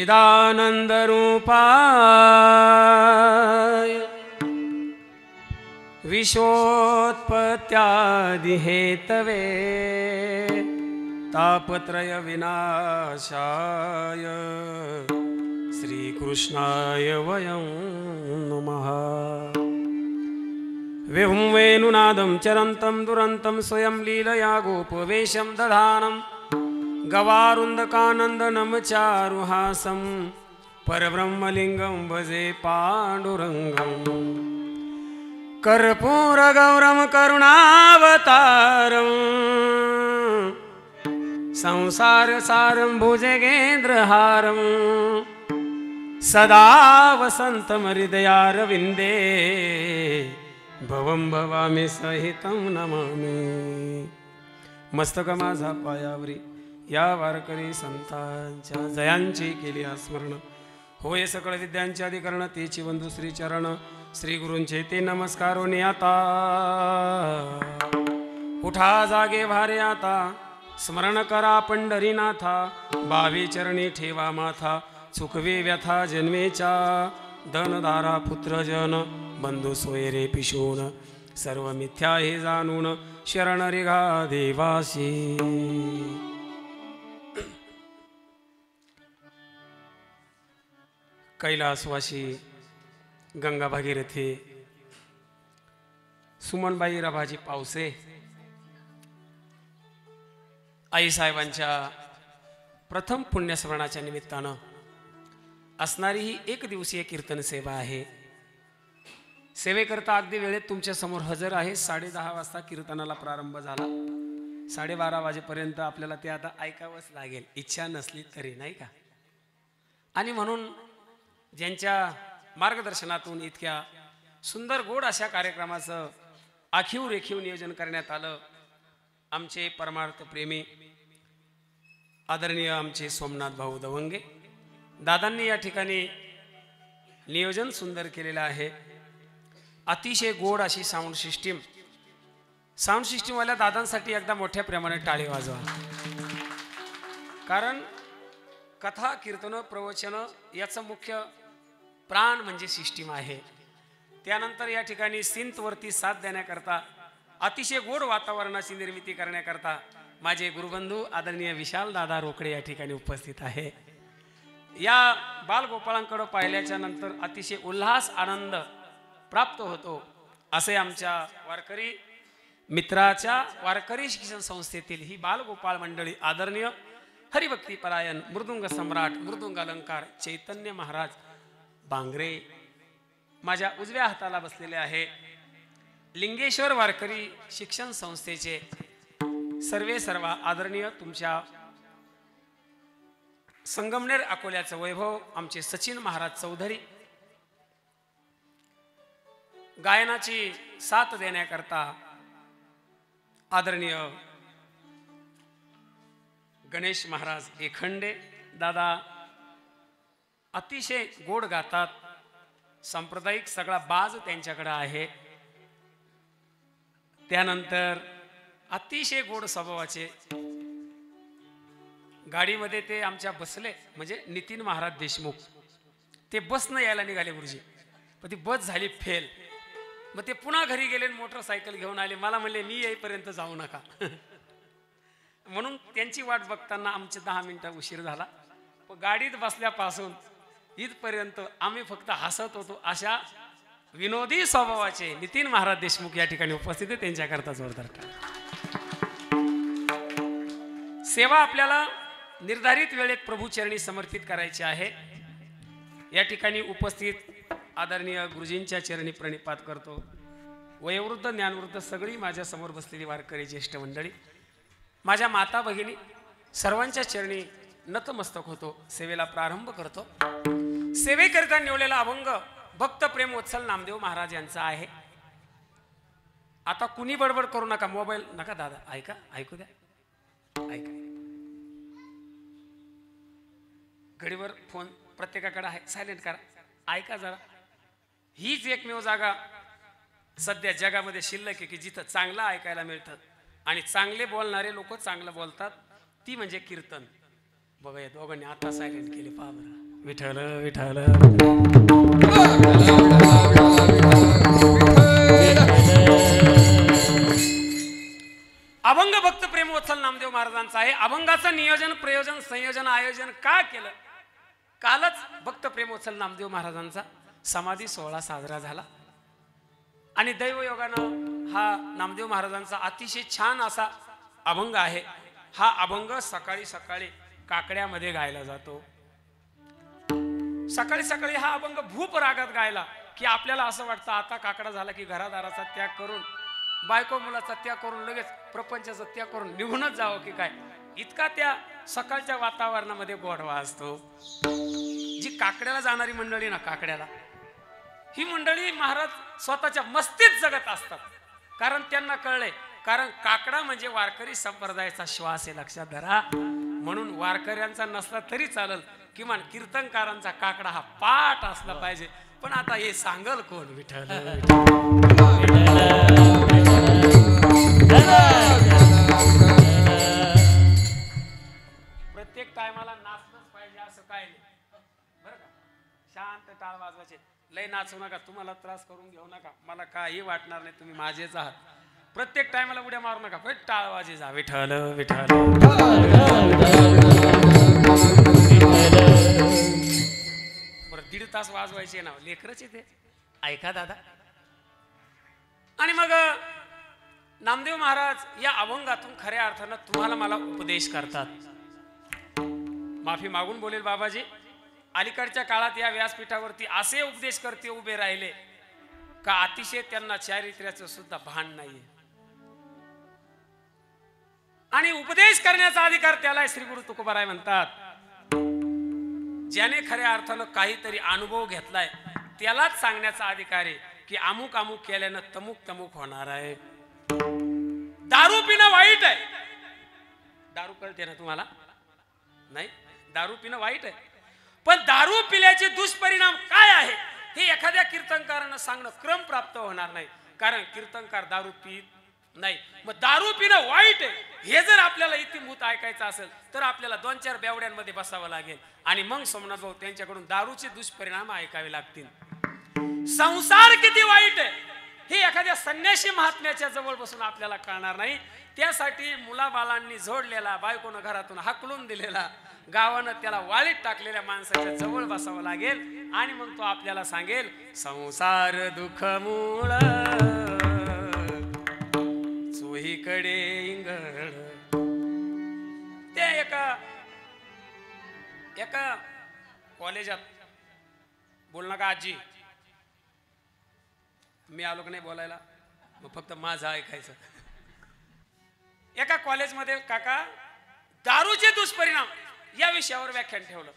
सच्चिदानंद रूपाय विश्वोत्पत्त्यादि Hathaway तापत्रय विनाशाय श्रीकृष्णाय वयं नमः। विहुं वेणुनादं चरन्तं दुरन्तं स्वयं लीलया गोपवेशं दधानं गवारुन्दकानन्दनं चारुहासं परब्रह्मलिङ्गं भजे पाण्डुरङ्गं। कर्पूरगौरं करुणावतारं संसारसारं भुजगेन्द्रहारं सदा वसन्तं हृदयारविन्दे भवं भवामि सहितं नमामि। मस्तक माझा पायावरी या वारकरी संतांच्या जयांची केली स्मरण होय सकळ विद्यांचे अधिकरण तेची बंधू श्री चरण श्री गुरूंचे ते नमस्कारोनी आता उठा जागे भारे आता स्मरण करा पंढरीनाथा बावी चरणी ठेवा माथा चुकवे व्यथा जन्मेच्या धनधारा पुत्रजन बंधू सोयरे पिशून सर्व मिथ्या हे जाणून शरण रिघा देवासी। कैलासवासी गंगा भागीरथी सुमनबाई रभाजी पावसे आईसाहेबांच्या प्रथम पुण्यस्मरणाच्या निमित्तानं असणारी ही एक दिवसीय कीर्तन सेवा आहे। सेवेकरता अगदी वेळेत तुमच्या समोर हजर आहे। 10:30 वाजता कीर्तनाला प्रारंभ झाला, 12:30 वाजेपर्यंत आपल्याला ते आता ऐकावंच लागेल, इच्छा नसली तरी, नाही का? आणि म्हणून ज्यांच्या मार्गदर्शनातून इतक्या सुंदर गोड अशा कार्यक्रमाचं आखीव रेखीव नियोजन करण्यात आलं, आमचे परमार्थ प्रेमी आदरणीय आमचे सोमनाथ भाऊ दवंगे दादांनी या ठिकाणी नियोजन सुंदर केलेलं आहे। अतिशय गोड अशी साऊंड सिस्टीम वाल्या दादांसाठी एकदा मोठ्या प्रमाणात टाळी वाजवा, कारण कथा कीर्तन प्रवचन याचं मुख्य प्राण म्हणजे सिस्टीम आहे। त्यानंतर या ठिकाणी सिंथवरती साथ देण्याकरता अतिशय गोड वातावरणाची निर्मिती करण्याकरता माझे गुरुबंधू आदरणीय विशाल दादा रोकडे या ठिकाणी उपस्थित आहे। या बालगोपाळांकडे पाहिल्याच्या नंतर अतिशय उल्हास आनंद प्राप्त होतो असे आमच्या वारकरी मित्राच्या वारकरी शिक्षण संस्थेतील ही बालगोपाळ मंडळी आदरणीय हरिभक्ती परायण मृदुंग सम्राट मृदुंग अलंकार चैतन्य महाराज बांगरे माझ्या उजव्या हाताला बसलेले आहे। लिंगेश्वर वारकरी शिक्षण संस्थेचे सर्व आदरणीय तुमच्या संगमनेर अकोल्याचं वैभव आमचे सचिन महाराज चौधरी गायनाची साथ देण्याकरता आदरणीय गणेश महाराज एखंडे दादा अतिशय गोड गातात, सांप्रदायिक सगळा बाज त्यांच्याकडे आहे। त्यानंतर अतिशय गोड स्वभावाचे गाडीमध्ये ते आमच्या बसले म्हणजे नितीन महाराज देशमुख, ते बसनं यायला निघाले गुरुजी, पण ती बस झाली फेल, मग ते पुन्हा घरी गेले मोटरसायकल घेऊन आले, मला म्हणले मी येईपर्यंत जाऊ नका म्हणून त्यांची वाट बघताना आमचे 10 मिनिटं उशीर झाला, पण गाडीत बसल्यापासून इथपर्यंत आम्ही फक्त हसत होतो। अशा विनोदी स्वभावाचे नितीन महाराज देशमुख या ठिकाणी उपस्थित आहे, त्यांच्याकरता जोरदार सेवा आपल्याला निर्धारित वेळेत प्रभूचरणी समर्पित करायची आहे। या ठिकाणी उपस्थित आदरणीय गुरुजींच्या चरणी प्रणिपात करतो। वयोवृद्ध ज्ञानवृद्ध सगळी माझ्या समोर बसलेली वारकरी ज्येष्ठ मंडळी, माझ्या माता भगिनी सर्वांच्या चरणी नतमस्तक होतो, सेवेला प्रारंभ करतो। सेवेकरिता निवडलेला अभंग भक्त प्रेम वत्सल नामदेव महाराज यांचा आहे। आता कुणी बडबड करू नका, मोबाईल नका दादा, ऐका, ऐकू द्या, ऐका। घडीवर फोन प्रत्येकाकडे आहे, सायलेंट करा, ऐका जरा। हीच एकमेव जागा सध्या जगामध्ये शिल्लक आहे की जिथं चांगलं ऐकायला मिळतं आणि चांगले बोलणारे लोक चांगलं बोलतात, ती म्हणजे कीर्तन। बघा या दोघांनी आता सायलेंट केले, पहा बरं। विठ्ठल विठ्ठल अभंग भक्त प्रेमवत्सल नामदेव महाराजांचा आहे. अभंगाचं नियोजन प्रयोजन संयोजन आयोजन का केलं? कालच भक्त प्रेमवत्सल नामदेव महाराजांचा समाधी सोहळा साजरा झाला आणि दैवयोगानं हा नामदेव महाराजांचा अतिशय छान असा अभंग आहे. हा अभंग सकाळी सकाळी काकड्यामध्ये गायला जातो. सकाळी सकाळी हा अभंग भूप रागात गायला की आपल्याला असं वाटतं आता काकडा झाला की घरादाराचा त्याग करून बायको मुलाचा त्याग करून लगेच प्रपंचाचा त्याग करून निघूनच जावं की काय. इतका त्या सकाळच्या वातावरणामध्ये गोडवा असतो. जी काकड्याला जाणारी मंडळी ना, काकड्याला ही मंडळी महाराज स्वतःच्या मस्तीत जगत असतात. कारण त्यांना कळलंय, कारण काकडा म्हणजे वारकरी संप्रदायाचा श्वास आहे, लक्षात धरा. म्हणून वारकऱ्यांचा नसला तरी चालेल, किमान कीर्तनकारांचा काकडा हा पाठ असला पाहिजे. पण आता हे सांगल कोण? विठ्ठल प्रत्येक टायमाला नाचलंच पाहिजे असं काय नाही बरं का. शांत टाळ वाजवायचे, लय नाचू नका, तुम्हाला त्रास करून घेऊ नका, मला काही वाटणार नाही, तुम्ही माझेच आहात. प्रत्येक टायमाला उड्या मारू नका, पण टाळ वाजे जा. विठ्ठल विठ्ठल बरं 1.5 तास वाजवायचे ना, लेकरच येते ऐका दादा. आणि मग नामदेव महाराज या अभंगातून खऱ्या अर्थानं तुम्हाला मला उपदेश करतात. माफी मागून बोलेल बाबाजी, अलीकडच्या काळात या व्यासपीठावरती असे उपदेशकर्ते उभे राहिले का अतिशय त्यांना चारित्र्याचं सुद्धा भान नाहीये. आणि उपदेश करण्याचा अधिकार त्याला श्री गुरु तुकोबाराय म्हणतात. ज्याने खऱ्या अर्थानं काहीतरी अनुभव घेतलाय त्यालाच सांगण्याचा अधिकार आहे की अमुक अमुक केल्यानं तमुक तमुक होणार आहे. दारू पिणं वाईट आहे. दारू कळते ना तुम्हाला? नाही, दारू पिणं वाईट आहे. पण दारू पिल्याचे दुष्परिणाम काय आहे हे एखाद्या कीर्तनकारानं सांगणं क्रम प्राप्त होणार नाही. कारण कीर्तनकार दारू पित नाही. मग दारू पिणं वाईट आहे हे जर आपल्याला इतिमूत ऐकायचं असेल तर आपल्याला 2-4 बेवड्यांमध्ये बसावं लागेल आणि मग सोमनाथ भाऊ त्यांच्याकडून दारूचे दुष्परिणाम ऐकावे लागतील. संसार किती वाईट आहे हे एखाद्या संन्यासी महात्म्याच्या जवळ बसून आपल्याला कळणार नाही. त्यासाठी मुलाबालांनी जोडलेला, बायकोनं घरातून हाकलून दिलेला, गावानं त्याला वाळीत टाकलेल्या माणसाच्या जवळ बसावं लागेल आणि मग तो आपल्याला सांगेल संसार दुःख मूळ चोहीकडे इंगळ. ते एका कॉलेजात बोल नका आजी, मी आलो की नाही बोलायला, मग फक्त माझं ऐकायचं. एका कॉलेजमध्ये काका दारूचे दुष्परिणाम या विषयावर व्याख्यान ठेवलं.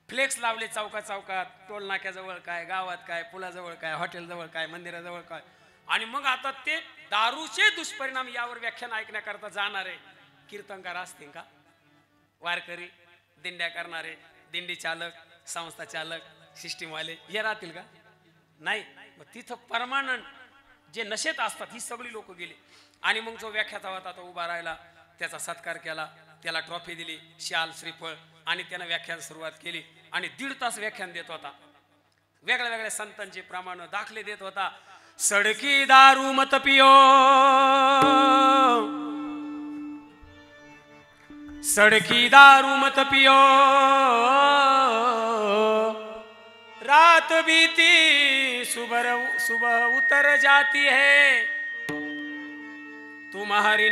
फ्लेक्स लावले चौकात चौकात, टोल नाक्याजवळ काय, गावात काय, पुलाजवळ काय, हॉटेलजवळ काय, मंदिराजवळ काय. आणि मग आता ते दारूचे दुष्परिणाम यावर व्याख्यान ऐकण्याकरता जाणारे कीर्तनकार असतील का? वारकरी, दिंड्या करणारे, दिंडी चालक, संस्था चालक, सिस्टीमवाले हे राहतील का? नाही. मग तिथं परमानंट जे नशेत असतात ही सगळी लोक गेली. आणि मग जो व्याख्याता होता तो उभा राहिला, त्याचा सत्कार केला, त्याला ट्रॉफी दिली, शाल श्रीफळ, आणि त्यानं व्याख्यान सुरुवात केली. आणि 1.5 तास व्याख्यान देत होता. वेगळ्या वेगळ्या संतांचे प्रमाण दाखले देत होता. सडकी दारू मत पियो, सड़की दारू मत पियो, रात बीती सुबह उतर जाती है, तुम्हारी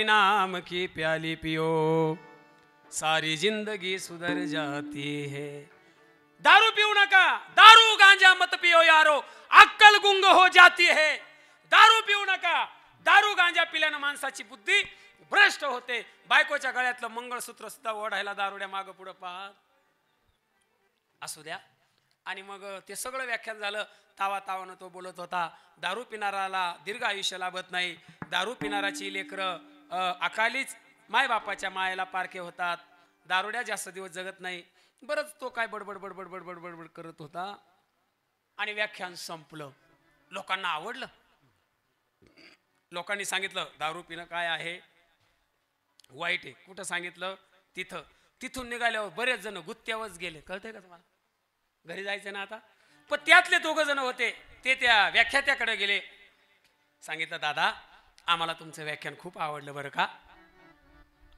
नाम की प्याली पियो, सारी जिंदगी सुधर जाती है. दारू पिऊ नका, दारू गांजा मत पियो यारो, अक्कल गुंग हो जाती है. दारू पिऊ नका, दारू गांजा पिल्यानं माणसाची बुद्धी भ्रष्ट होते. बायकोच्या गळ्यातलं मंगळसूत्र सुद्धा ओढायला दारुड्या मागं पुढं पाहत असू द्या. आणि मग ते सगळं व्याख्यान झालं. तावानं तो बोलत होता, दारू पिणाराला दीर्घ आयुष्य लाभत नाही, दारू पिणाराची लेकरं अकालीच मायबापाच्या मायेला पारखे होतात, दारुड्या जास्त दिवस जगत नाही. बरंच तो काय बडबड बडबड बडबड बडबड करत होता. आणि व्याख्यान संपलं. लोकांना आवडलं. लोकांनी सांगितलं दारू पिणं काय आहे. वाईट आहे. कुठं सांगितलं? तिथं. तिथून निघाल्यावर बरेच जण गुत्त्यावरच गेले. कळतंय का तुम्हाला? घरी जायचं ना आता. पण त्यातले 2 जण होते, ते त्या व्याख्यात्याकडे गेले. सांगितलं, दादा आम्हाला तुमचं व्याख्यान खूप आवडलं बरं का.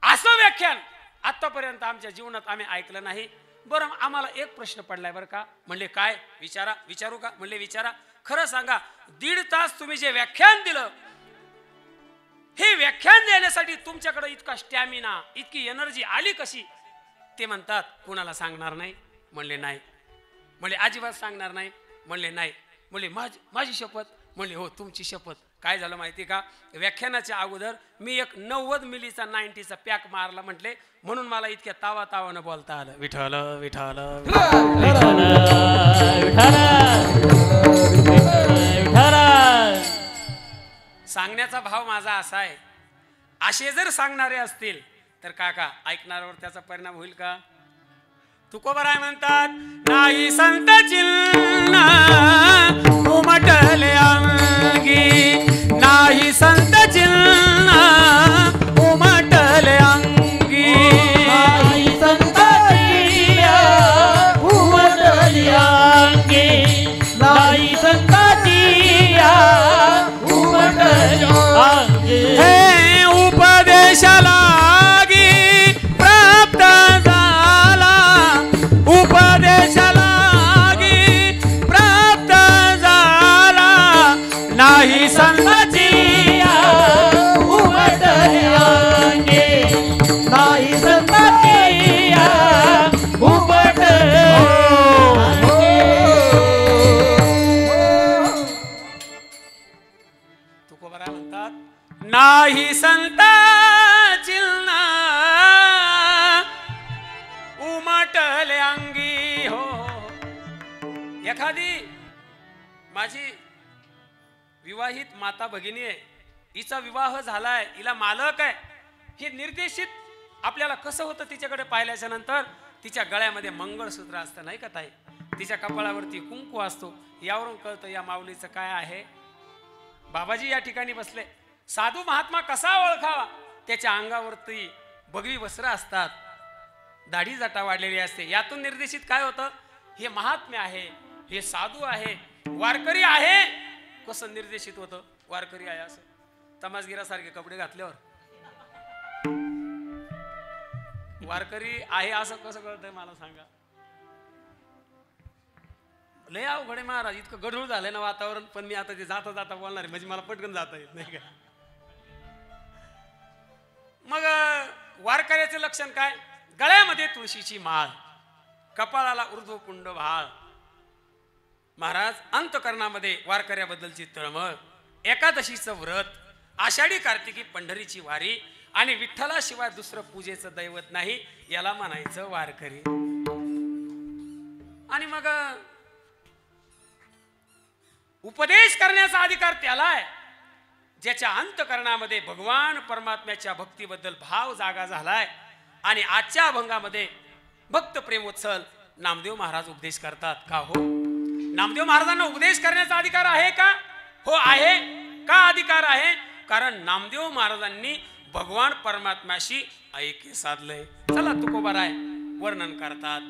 असं व्याख्यान आतापर्यंत आमच्या जीवनात आम्ही ऐकलं नाही. बरं आम्हाला एक प्रश्न पडलाय बरं का. म्हणले काय? विचारा. विचारू का? म्हणले विचारा. खरं सांगा, 1.5 तास तुम्ही जे व्याख्यान दिलं, हे व्याख्यान देण्यासाठी तुमच्याकडे इतका स्टॅमिना, इतकी एनर्जी आली कशी? ते म्हणतात कुणाला सांगणार नाही. म्हणले नाही. म्हणले अजिबात सांगणार नाही. म्हणले नाही. म्हणले माझी शपथ. म्हणले हो तुमची शपथ. काय झालं माहिती का? व्याख्यानाच्या अगोदर मी एक 90 मिलीचा 90चा पॅक मारला म्हटले, म्हणून मला इतक्या तावातावानं बोलता आलं. विठ्ठल विठ्ठल सांगण्याचा भाव माझा असा आहे, असे जर सांगणारे असतील तर काका ऐकणाऱ्यावर त्याचा परिणाम होईल का? तुकोबाराय म्हणतात, नाही संत चिन्ह उमटले अंगी, नाही संत चिन्ह उमटले अंगी, नाही संत चिन्ह उमटले अंगी, नाही संत चिन्ह उमटले अंगी. हे उपदेश लागी प्राप्त झाला, उपदेश लागी प्राप्त झाला, नाही संत चिन्ह उमटले अंगी, नाही संत चिन्ह उमटले अंगी. तुकोबाराय म्हणतात, नाही संत चिन्ह उमटले अंगी. हो एखादी माझी विवाहित माता भगिनी आहे, हिचा विवाह झालाय, हिला मालक आहे, हे निर्देशित आपल्याला कसं होतं तिच्याकडे पाहिल्याच्या नंतर? तिच्या गळ्यामध्ये मंगळसूत्र असतं नाही का ताई, तिच्या कपाळावरती कुंकू असतो. यावरून कळतं या माऊलीचं काय आहे. बाबाजी या ठिकाणी बसले. साधू महात्मा कसा ओळखावा? त्याच्या अंगावरती भगवी वस्त्र असतात, दाढी जटा वाढलेली असते. यातून निर्देशित काय होतं? हे महात्म्य आहे, हे साधू आहे, वारकरी आहे. कसं निर्देशित होतं? वारकरी आहे असं तमासगिरासारखे कपडे घातल्यावर वारकरी आहे असं कसं कळतंय मला सांगा? लय अवघड आहे महाराज. इतकं गढूळ झालंय ना वातावरण. पण मी आता ते जाता जाता बोलणार आहे, म्हणजे मला पटकन जाता येत नाही का. मग वारकऱ्याचं लक्षण काय? गळ्यामध्ये तुळशीची माळ, कपाळाला ऊर्ध्वपुंड भाळ. महाराज अंतकरणामध्ये वारकऱ्याबद्दलची तळमळ, एकादशीचं व्रत, आषाढी कार्तिकी पंढरीची वारी आणि विठ्ठलाशिवाय दुसरं पूजेचं दैवत नाही, याला म्हणायचं वारकरी. आणि मग उपदेश करण्याचा अधिकार त्याला आहे ज्याच्या अंतकरणामध्ये भगवान परमात्म्याच्या भक्तीबद्दल भाव जागा झालाय. आणि आजच्या अभंगामध्ये भक्त प्रेमोत्सल नामदेव महाराज उपदेश करतात. का हो? नामदेव महाराजांना उपदेश करण्याचा अधिकार आहे का? हो आहे. का अधिकार आहे? कारण नामदेव महाराजांनी भगवान परमात्म्याशी ऐक्य साधलंय. चला तुकोबाराय वर्णन करतात.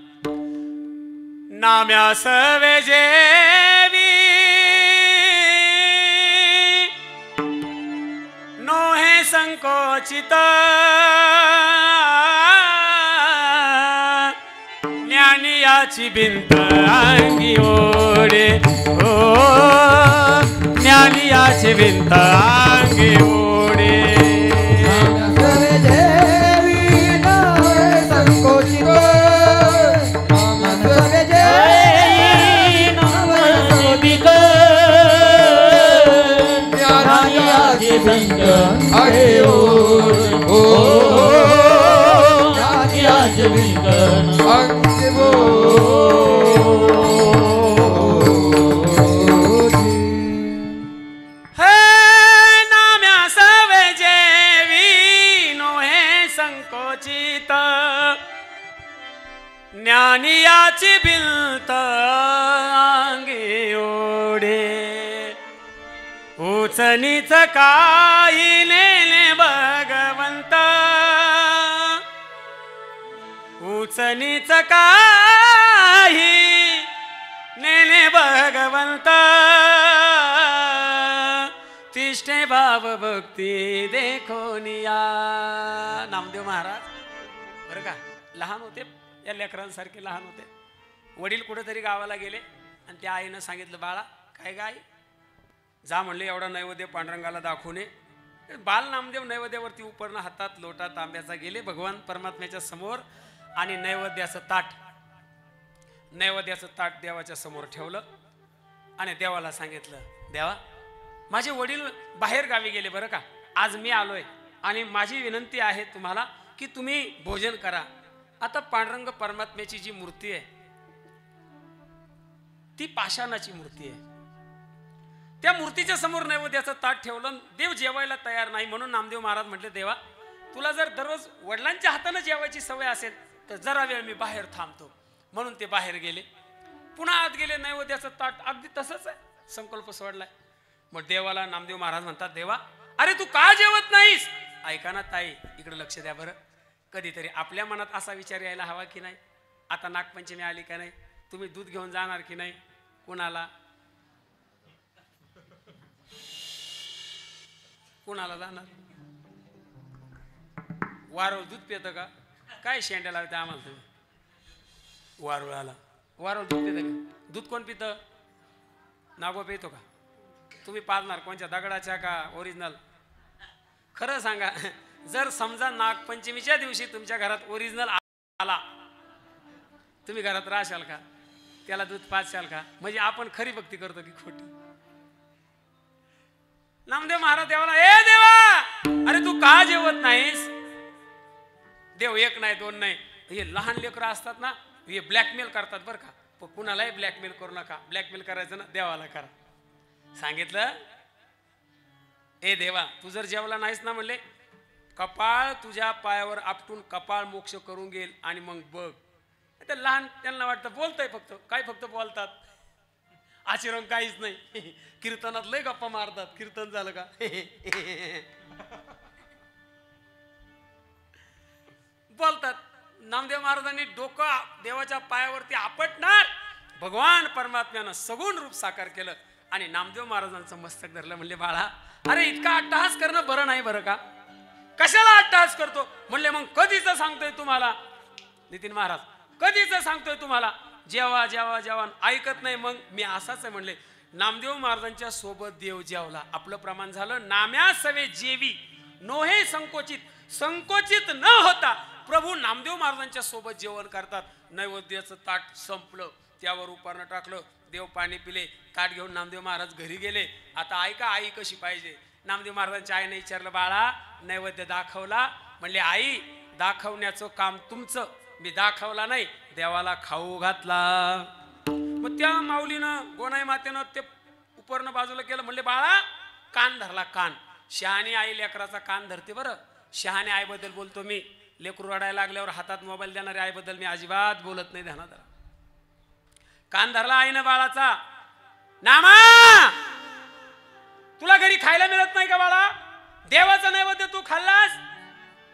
नाम्यास वेजेवी नोहे संकोचित, ज्ञानियाची भिंत अंगी ओढे. हो ज्ञानियाची भिंत अंगी ओढे. ज्ञानियाची भिंत अंगी ओढे. उच नीच काही नेले भगवंत, उचनीच काही नेने भगवंत तिष्ठे भाव भक्ती देखोनिया. नामदेव महाराज बरं का लहान होते, या लेकरांसारखे लहान होते. वडील कुठेतरी गावाला गेले आणि त्या आईनं सांगितलं, बाळा काय गाय जा म्हणले, एवढा नैवेद्य पांडुरंगाला दाखवून ये. बाल नामदेव नैवेद्यावरती उपरणं हातात लोटा तांब्याचा गेले भगवान परमात्म्याच्या समोर आणि नैवेद्याचं ताट देवाच्या समोर ठेवलं आणि देवाला सांगितलं, देवा माझे वडील बाहेर गावी गेले बरं का, आज मी आलोय आणि माझी विनंती आहे तुम्हाला की तुम्ही भोजन करा. आता पांडुरंग परमात्म्याची जी मूर्ती आहे ती पाषाणाची मूर्ती आहे. त्या मूर्तीच्या समोर नैवेद्याचं ताट ठेवलं, देव जेवायला तयार नाही. म्हणून नामदेव महाराज म्हटले, देवा तुला जर दररोज वडिलांच्या हाताने जेवायची सवय असेल तर जरा वेळ मी बाहेर थांबतो. म्हणून ते बाहेर गेले, पुन्हा आत गेले. नैवेद्याचं ताट अगदी तसंच आहे, संकल्प सोडलाय. मग देवाला नामदेव महाराज म्हणतात, देवा अरे तू का जेवत नाहीस? ऐका ना ताई, इकडे लक्ष द्या बरं. कधीतरी आपल्या मनात असा विचार यायला हवा की नाही, आता नागपंचमी आली का नाही, तुम्ही दूध घेऊन जाणार की नाही? कुणाला जाणार? वारुळ दूध पितं का काय? शेंड्या लावते आम्हाला तुम्ही. वारुळाला वारुळ दूध पितं का? दूध कोण पितं? नागो पितो का? तुम्ही पाजणार कोणत्या दगडाच्या का ओरिजिनल? खरं सांगा, जर समजा नागपंचमीच्या दिवशी तुमच्या घरात ओरिजिनल आला, तुम्ही घरात राहशाल का? त्याला दूध पाजशाल का? म्हणजे आपण खरी भक्ती करतो की खोटी? नामदेव महाराज देवाला, ए देवा अरे तू का जेवत नाहीस? देव एक नाही दोन नाही, हे लहान लेकरं असतात ना, हे ब्लॅकमेल करतात बरं का. पण कुणालाही ब्लॅकमेल करू नका. ब्लॅकमेल करायचं ना देवाला करा. सांगितलं, ए देवा तू जर जेवला नाहीस ना म्हणले, कपाळ तुझ्या पायावर आपटून कपाळ मोक्ष करून घेईल आणि मग बघ. ते लहान त्यांना वाटतं बोलतंय फक्त, काय फक्त बोलतात, आचरण काहीच नाही. कीर्तनात लय गप्पा मारतात. कीर्तन झालं का बोलतात. नामदेव महाराजांनी डोकं देवाच्या पायावरती आपटणार, भगवान परमात्म्यानं सगुण रूप साकार केलं आणि नामदेव महाराजांचं मस्तक धरलं. म्हणले, बाळा अरे इतका अट्टहास करणं बरं नाही बरं का. कशाला अट्टहास करतो? म्हणले, मग कधीच सांगतोय तुम्हाला नितीन महाराज, कधीच सांगतोय तुम्हाला, जेवा जेवा जेवा ऐकत नाही. मग मी असाच आहे म्हणले. नामदेव महाराजांच्या सोबत देव जेवला. आपलं प्रमाण झालं, नाम्या सवे जेवी नोहे संकोचित. संकोचित न होता प्रभू नामदेव महाराजांच्या सोबत जेवण करतात. नैवेद्याचं ताट संपलं, त्यावर उपरणं टाकलं, देव पाणी पिले, ताट घेऊन नामदेव महाराज घरी गेले. आता ऐका आई कशी पाहिजे. नामदेव महाराजांच्या आईने विचारलं, बाळा नैवेद्य दाखवला? म्हणले, आई दाखवण्याचं काम तुमचं, मी दाखवला नाही, देवाला खाऊ घातला. मग त्या माऊलीनं गोनाई मातेनं ते उपरणं बाजूला केलं. म्हणले, बाळा कान धरला. कान शहाणी आई लेकराचा कान धरते बरं. शहाणे आईबद्दल बोलतो मी. लेकरू रडायला लागल्यावर हातात मोबाईल देणारे आईबद्दल मी अजिबात बोलत नाही. ध्यानात धरा. कान धरला आईनं बाळाचा. नामा तुला घरी खायला मिळत नाही का बाळा? देवाचा नैवेद्य तू खाल्लास?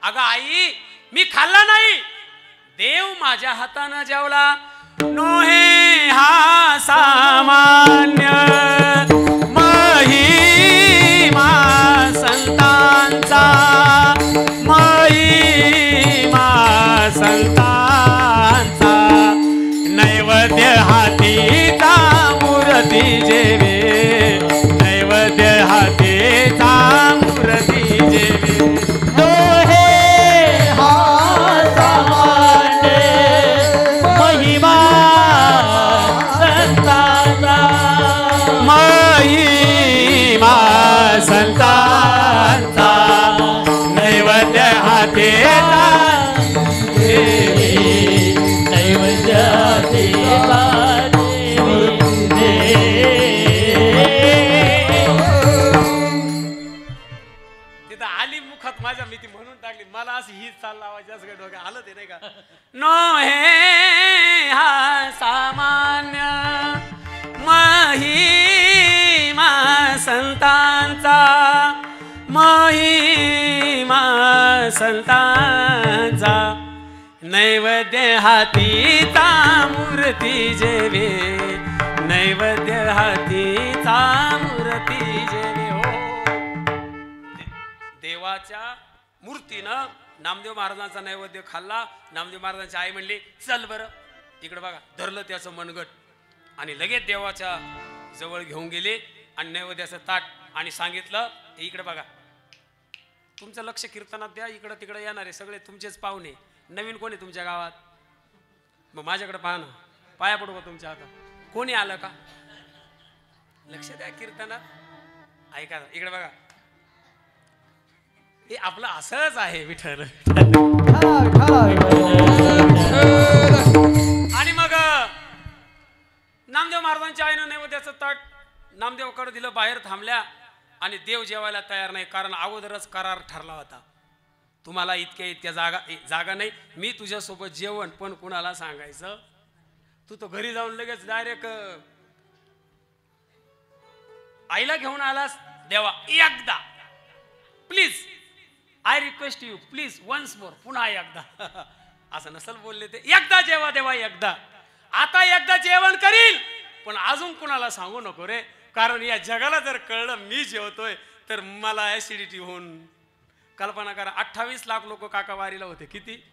अगं आई मी खाल्ला नाही, देव माझ्या हातानं जेवला. नोहे हा सामान्य महिमा संतांचा, महिमा संतांचा. नैवेद्य हातीचा मूर्ती जेवे, नैवेद्य हातीचा मूर्ती जेवे. दोहे हा सामान्य महिमा संतांचा, महिमा संतांचा. नैवेद्य हातीचा देवी नैवेद्य हातीचा माझ्या मी ती म्हणून टाकली. मला असं हीच चाल लावायची असं काही डोक्यात आलं ते नाही का. नोहे हा सामान्य महिमा संतांचा, महिमा संतांचा. नैवेद्य हातीचा मूर्ती जेवे, नैवेद्य हातीचा मूर्ती जेवे. हो, देवाच्या मूर्तीनं नामदेव महाराजांचा नैवेद्य खाल्ला. नामदेव महाराजांची आई म्हणली चल बरं इकडे बघा. धरलं त्याचं मनगट आणि लगेच देवाच्या जवळ घेऊन गेले आणि नैवेद्याचं ताट आणि सांगितलं इकडे बघा, तुमचं लक्ष कीर्तनात द्या. इकडं तिकडे येणारे सगळे तुमचेच पाहुणे. नवीन कोणी तुमच्या गावात? मग माझ्याकडे पाहा ना, पाया पडू का तुमच्या हातात? कोणी आलं का? लक्ष द्या कीर्तनात. ऐका इकडे बघा, हे आपलं असंच आहे विठ्ठल. आणि मग नामदेव महाराजांच्या आईनं नैवेद्याचं ताट नामदेवकडे दिलं. बाहेर थांबल्या आणि देव जेवायला तयार नाही, कारण अगोदरच करार ठरला होता, तुम्हाला इतक्या जागा नाही, मी तुझ्यासोबत जेवण, पण कुणाला सांगायचं? तू तो घरी जाऊन लगेच डायरेक्ट आईला घेऊन आलास. देवा एकदा please, I request you please once more, पुन्हा एकदा. असं नसल बोलले ते. एकदा जेवा देवा, एकदा. आता एकदा जेवण करील, पण अजून कुणाला सांगू नको रे, कारण या जगाला जर कळलं मी जेवतोय तर मला ऍसिडिटी होऊन. कल्पना करा, 28 लाख लोक काका वारीला होते. किती?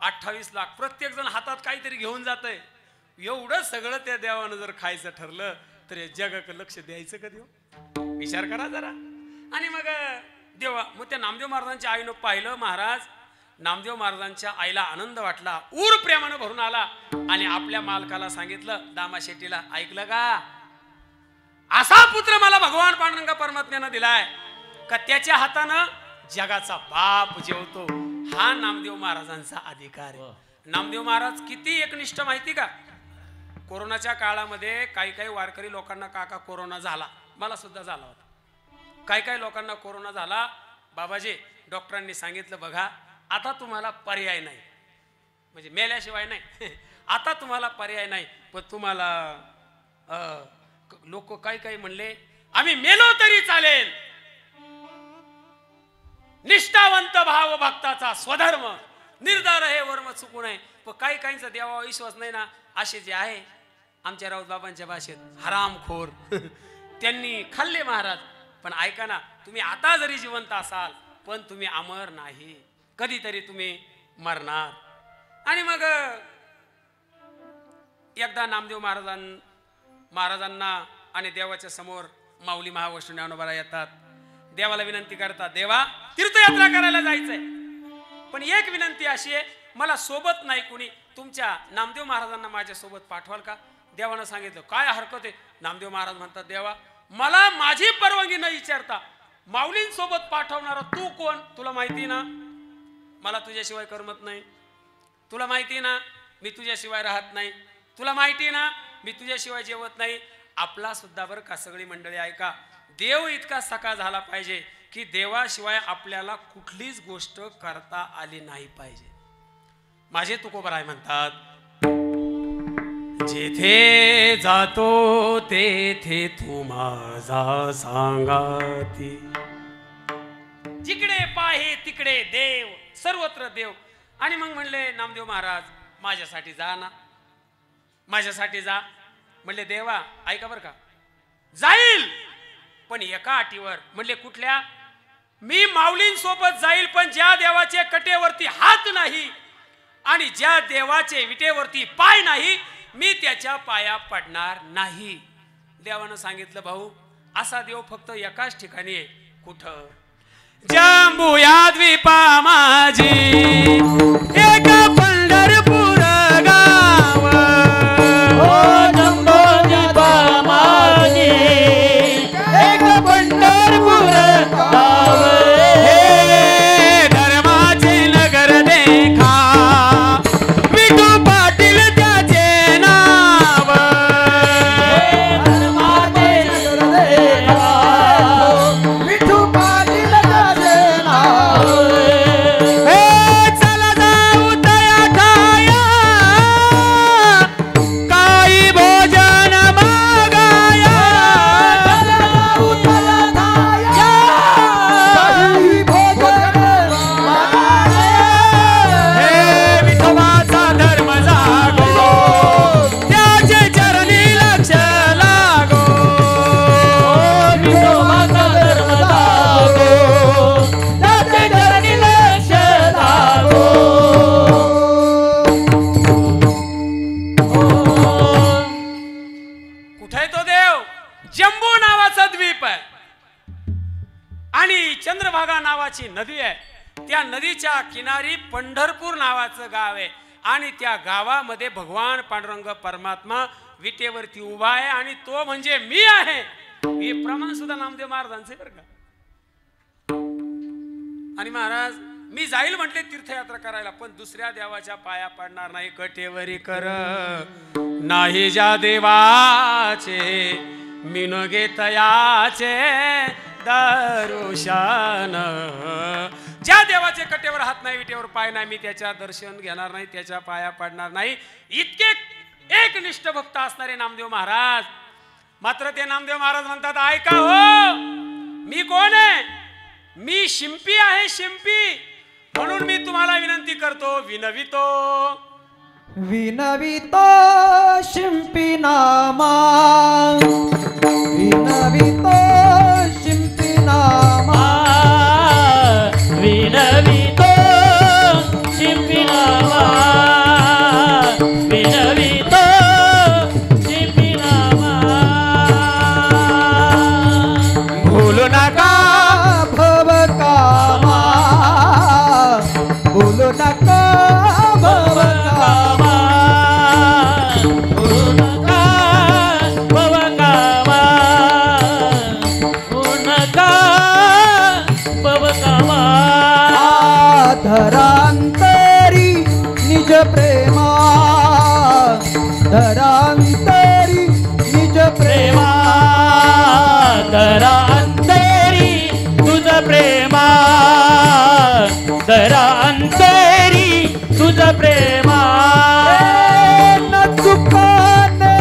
28 लाख. प्रत्येक जण हातात काहीतरी घेऊन जातंय. एवढं सगळं त्या देवानं जर खायचं ठरलं तर या जगाकडे लक्ष द्यायचं कधी? विचार करा जरा. आणि मग देवा, मग त्या नामदेव महाराजांच्या आईनं पाहिलं. महाराज नामदेव महाराजांच्या आईला आनंद वाटला, ऊर प्रेमानं भरून आला आणि आपल्या मालकाला सांगितलं, दामा शेट्टीला, ऐकलं का? असा पुत्र मला भगवान पांडुरंग परमात्म्यानं दिलाय का त्याच्या हातानं जगाचा बाप जेवतो. हा नामदेव महाराजांचा अधिकार आहे. नामदेव महाराज किती एकनिष्ठ माहिती का? कोरोनाच्या काळामध्ये काही काही वारकरी लोकांना काका कोरोना झाला, मला सुद्धा झाला होता. काही काही लोकांना कोरोना झाला. बाबाजी डॉक्टरांनी सांगितलं बघा आता तुम्हाला पर्याय नाही, म्हणजे मेल्याशिवाय नाही, आता तुम्हाला पर्याय नाही. पण तुम्हाला लोक काही काही म्हणले आम्ही मेलो तरी चालेल, निष्ठावंत भाव भक्ताचा स्वधर्म निर्धार हे वर्म चुकू नये. पण काही काहींचा देवावर विश्वास नाही ना, असे जे आहे आमच्या राऊत बाबांच्या भाषेत हरामखोर त्यांनी खाल्ले महाराज. पण ऐका ना, तुम्ही आता जरी जिवंत असाल पण तुम्ही अमर नाही, कधीतरी तुम्ही मरणार. आणि मग एकदा नामदेव महाराजांना आणि देवाच्या समोर माऊली महावैष्णव ज्ञानोबा येतात. देवाला विनंती करतात, देवा तीर्थयात्रा करायला जायचंय, पण एक विनंती अशी आहे, मला सोबत नाही कुणी, तुमच्या नामदेव महाराजांना माझ्या सोबत पाठवाल का? देवानं सांगितलं काय हरकत आहे. नामदेव महाराज म्हणतात, देवा मला माझी परवानगी न विचारता माऊलींसोबत पाठवणारा तू कोण? तुला माहिती ना मला तुझ्याशिवाय करमत नाही, तुला माहिती ना मी तुझ्याशिवाय राहत नाही, तुला माहिती ना मी तुझ्याशिवाय जेवत नाही. आपला सुद्धा बरं का सगळी मंडळी ऐका, देव इतका सखा झाला पाहिजे की देवाशिवाय आपल्याला कुठलीच गोष्ट करता आली नाही पाहिजे. माझे तुकोबराय म्हणतात, जेथे जातो तेथे तू माझा सांगाती, जिकडे पाहे तिकडे देव, सर्वत्र देव. आणि मग म्हणले नामदेव महाराज माझ्यासाठी जा ना, माझ्यासाठी जा. म्हणले देवा ऐका बरं का, जाईल पण एका अटीवर. म्हणले कुठल्या? मी माऊलींसोबत जाईल पण ज्या देवाचे कटेवरती हात नाही आणि ज्या देवाचे विटेवरती पाय नाही मी त्याच्या पाया पडणार नाही. देवानं सांगितलं भाऊ असा देव फक्त एकाच ठिकाणी आहे. कुठं? जांबुया द्वीपा माझी एक पंढरपूर गाव, एक पंढरपूर गाव, हे धर्माचे नगर देखा, विठू पाटील त्याचे नाव, धर्माचे नगर देखा, विठू पाटील त्याचे नाव. चला जाऊ कुठे तो देव? जम्बू नावाचा द्वीप आहे आणि चंद्रभागा नावाची नदी आहे. त्या नदीच्या किनारी पंढरपूर नावाचं गाव आहे आणि त्या गावामध्ये भगवान पांडुरंग परमात्मा विटेवरती उभा आहे आणि तो म्हणजे मी आहे. हे प्रमाण सुद्धा नामदेव महाराजांचे बरं का. आणि महाराज मी जाईल म्हटले तीर्थयात्रा करायला, पण दुसऱ्या देवाच्या पाया पडणार नाही. कटेवरी कर नाही ज्या देवाचे मीन घेतयाचे दर्शन. ज्या देवाचे कटेवर हात नाही, विटेवर पाय नाही, मी त्याच्या दर्शन घेणार नाही, त्याच्या पाया पडणार नाही. इतके एकनिष्ठ भक्त असणारे नामदेव महाराज. मात्र ते नामदेव महाराज म्हणतात, ऐका हो, मी कोण आहे? मी शिंपी आहे, शिंपी. म्हणून मी तुम्हाला विनंती करतो, विनवितो विनवितो शिंपी नामा, विनवितो शिंपी नामा, विनवितो शिंपी नामा, विनवितो शिंपी नामा. भूलू नका भव कामा, भूलू नका भव कामा, भूलू नका भव कामा, भूलू नका भव कामा. धरांतरी निज प्रेमा, धरांतरी निज प्रेमा, दरा अंतरी तुझ प्रेमा, दरा अंतरी तुझ प्रेमा. न चुकाने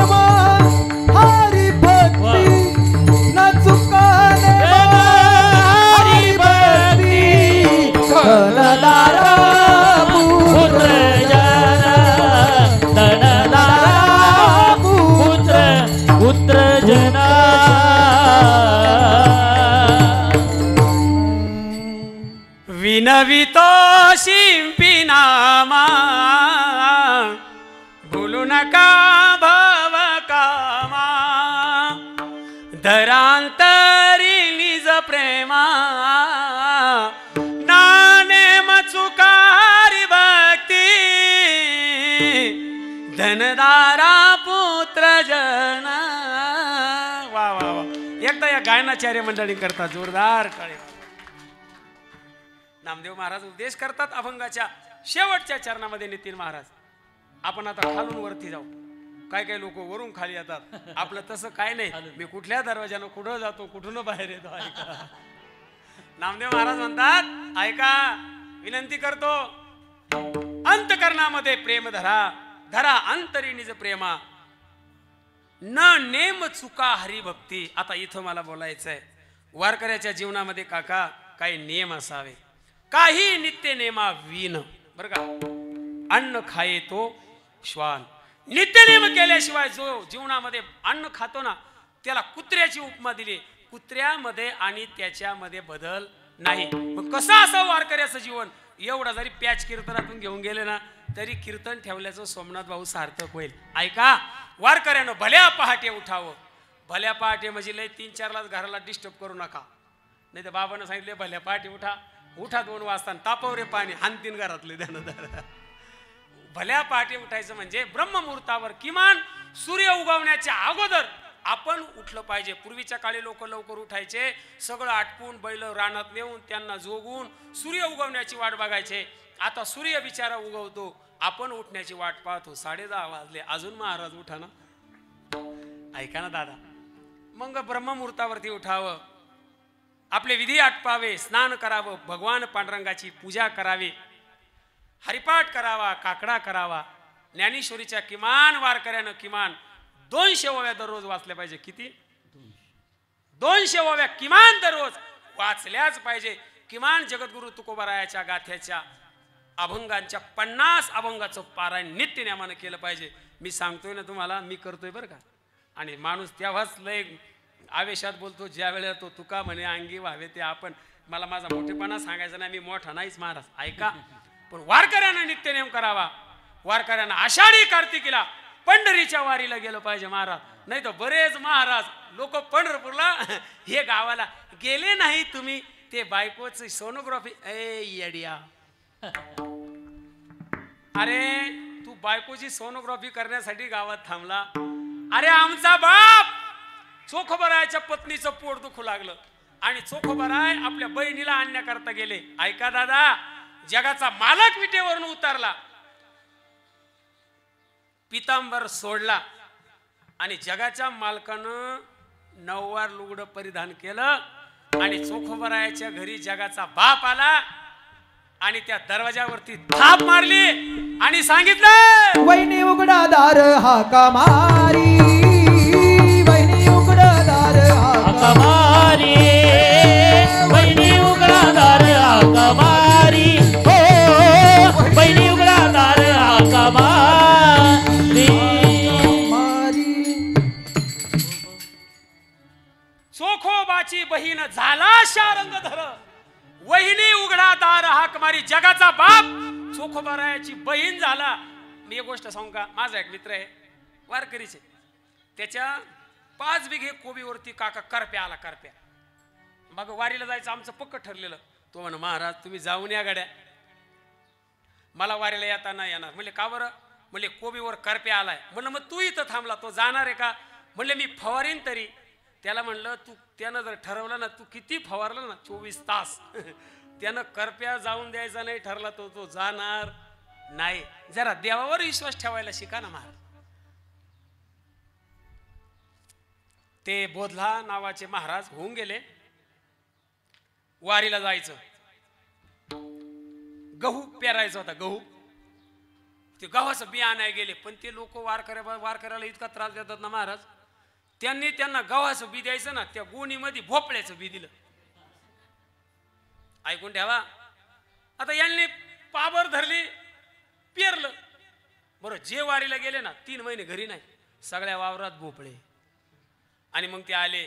हरी भक्ती, न चुकाने हरी भक्ती. धनदारा पुत्र जन, धनदारा पुत्र पुत्र जना. विनवितो शिंपी नामा, भूलू नका भव कामा. धरांतरी निज प्रेमा, नानेम चुकारी भक्ती. धनदारा पुत्र जन. वा वा वा. एकदा या गायनाचार्य मंडळी करतात जोरदार टाळ्या. नामदेव महाराज उपदेश करतात अभंगाच्या शेवटच्या चरणामध्ये. नितीन महाराज, आपण आता खालून वरती जाऊ. काय काय लोक वरून खाली येतात, आपलं तसं काय नाही. मी कुठल्या दरवाजानं कुठं जातो, कुठून बाहेर येतो. ऐका, नामदेव महाराज म्हणतात, ऐका, विनंती करतो, अंतकरणामध्ये प्रेम धरा, धरा अंतरी निज प्रेमा. न नेम चुका हरिभक्ती. आता इथं मला बोलायचंय, वारकऱ्याच्या जीवनामध्ये काका काही नियम असावे, काही नित्य नेमा विन. बरं का, अन्न खाये तो श्वान. नित्यनेम केल्याशिवाय जो जीवनामध्ये अन्न खातो ना, त्याला कुत्र्याची उपमा दिली. कुत्र्यामध्ये आणि त्याच्यामध्ये बदल नाही. मग कसं असावं वारकऱ्याचं जीवन? एवढा जरी पॅच कीर्तनातून घेऊन गेले ना, तरी कीर्तन ठेवल्याचं सोमनाथ भाऊ सार्थक होईल. ऐका, वारकऱ्यानं भल्या पहाटे उठावं. भल्या पहाटे म्हणजे लय 3-4लाच घराला डिस्टर्ब करू नका. नाही तर बाबांना सांगितले भल्या पहाटे उठा, उठा 2 वाजता, तापवरे पाणी हानतीन घरातले त्यानंतर. भल्या पहाटे उठायचं म्हणजे ब्रह्ममुहूर्तावर, किमान सूर्य उगवण्याच्या अगोदर आपण उठलं पाहिजे. पूर्वीच्या काळी लोक लवकर उठायचे, सगळं आटपून बैल रानात नेऊन त्यांना जोगून सूर्य उगवण्याची वाट बघायचे. आता सूर्य बिचारा उगवतो, आपण उठण्याची वाट पाहतो. 10:30 वाजले, अजून महाराज उठा ना. ऐका ना दादा, मग ब्रह्ममुहूर्तावरती उठावं, आपले विधी आटपावे, स्नान करावं, भगवान पांडुरंगाची पूजा करावी, हरिपाठ करावा, काकडा करावा. ज्ञानेश्वरीच्या किमान वारकऱ्यानं किमान 200 ओव्या दररोज वाचल्या पाहिजे. किती? 200 ओव्या किमान दररोज वाचल्याच पाहिजे. किमान जगद्गुरु तुकोबारायाच्या गाथ्याच्या अभंगांच्या 50 अभंगाचं पारायण नित्य नियमानं केलं पाहिजे. मी सांगतोय ना तुम्हाला, मी करतोय बरं का. आणि माणूस तेव्हाच लय आवेशात बोलतो ज्या वेळेला तो तुका म्हणे अंगी व्हावे ते आपण. मला माझा मोठेपणा सांगायचा नाही, मी मोठा नाहीच महाराज. ऐका, पण वारकऱ्यानं नित्यनेम करावा. वारकऱ्यांना आषाढी कार्तिकीला पंढरीच्या वारीला गेलं पाहिजे महाराज. नाही तर बरेच महाराज लोक पंढरपूरला हे गावाला गेले नाही तुम्ही ते बायकोची सोनोग्राफी ए येडिया अरे तू बायकोची सोनोग्राफी करण्यासाठी गावात थांबला अरे आमचा बाप चोखोबरायच्या पत्नीचं पोट दुखू लागलं आणि चोखोबराय आपल्या बहिणीला आणण्याकरता गेले ऐका दादा जगाचा मालक विटेवरून उतरला पितांबर सोडला आणि जगाच्या मालकानं नववार लुगडं परिधान केलं आणि चोखोबरायाच्या घरी जगाचा बाप आला आणि त्या दरवाजावरती थाप मारली आणि सांगितलं वहिनी उघडा दार हाका मारी वहिनी उघडा दार हाका कमारी बहिणी उघडा दार कमारी हो बहिणी उघडा दार कमारी मारी चोखोबाची बहीण झाला शारंगधर वहिनी उघडा दार हाक मारी जगाचा बाप चोखोबारायाची बहीण झाला मी एक गोष्ट सांगू का माझा एक मित्र आहे वारकरीचे त्याच्या 5 बिघे कोबीवरती काका करप्या आला करप्या मग वारीला जायचं आमचं पक्क ठरलेलं तो म्हण महाराज तुम्ही जाऊन या गाड्या मला वारीला येता नाही येणार म्हणले का बरं म्हणले कोबीवर करप्या आलाय म्हणलं मग तू इथं थांबला तो जाणार आहे का म्हणले मी फवारीन तरी त्याला म्हणलं तू त्यानं जर ठरवलं ना तू किती फवारलं ना 24 तास त्यानं करप्या जाऊन द्यायचा नाही ठरला तो जाणार नाही जरा देवावर विश्वास ठेवायला शिका ना महाराज ते बोधला नावाचे महाराज होऊन गेले वारीला जायचं गहू पेरायचा होता गहू ते गव्हाचं बी आणाय गेले पण ते लोक वार करायला इतका त्रास देतात ना महाराज त्यांना गव्हाचं बी द्यायचं ना त्या गोणीमध्ये भोपळ्याचं बी दिलं ऐकून ठेवा आता यांनी पाबर धरली पेरलं बरं जे वारीला गेले ना 3 महिने घरी नाही सगळ्या वावरात भोपळे आणि मग ते आले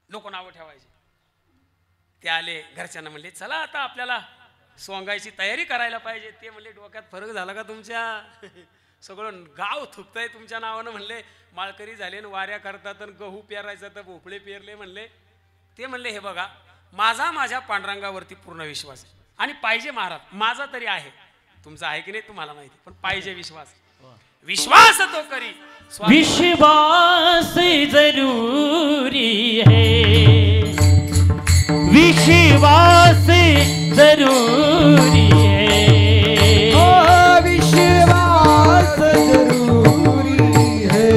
लोक नावं ठेवायचे ते आले घरच्यांना म्हणले चला आता आपल्याला सोंगायची तयारी करायला पाहिजे ते म्हणले डोक्यात फरक झाला का तुमच्या सगळं गाव थुकतंय तुमच्या नावानं म्हणले माळकरी झाले आणि वाऱ्या करतात आणि गहू पेरायचा तर भोपळे पेरले म्हणले ते म्हणले हे बघा माझ्या पांडुरंगावरती पूर्ण विश्वास आहे आणि पाहिजे महाराज माझा तरी आहे तुमचा आहे की नाही तुम्हाला माहिती पण पाहिजे विश्वास तो करी विश्वास जरूरी है विश्वास जरूरी है ओ विश्वास जरूरी है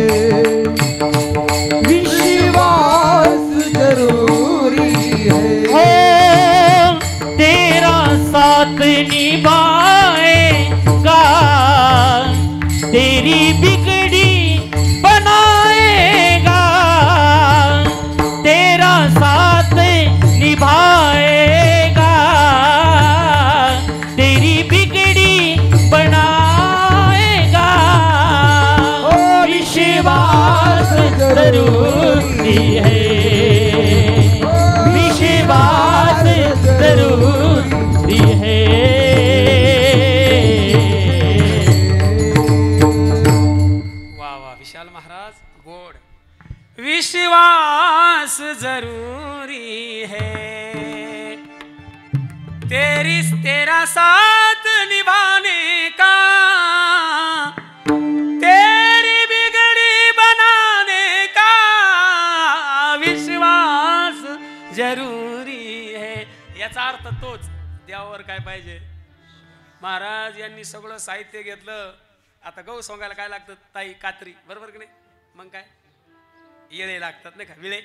विश्वास जरूरी है हो तेरा साथ निभाएगा तेरी बिगड़ी बनाएगा तेरा साथ निभाएगा तेरी बिगड़ी बनाएगा विश्वास जरूरी है विश्वास जरूरी है वाह वाह विशाल महाराज गोड विश्वास जरूरी है तेरा साथ निभाने का तेरी बिगड़ी बनाने का विश्वास जरूरी है याचा अर्थ तोच देवावर काय पाहिजे महाराज यांनी सगळं साहित्य घेतलं आता गहू सोंगायला काय लागतं ताई कात्री बरोबर की नाही मग काय येळे लागतात नाही का विळे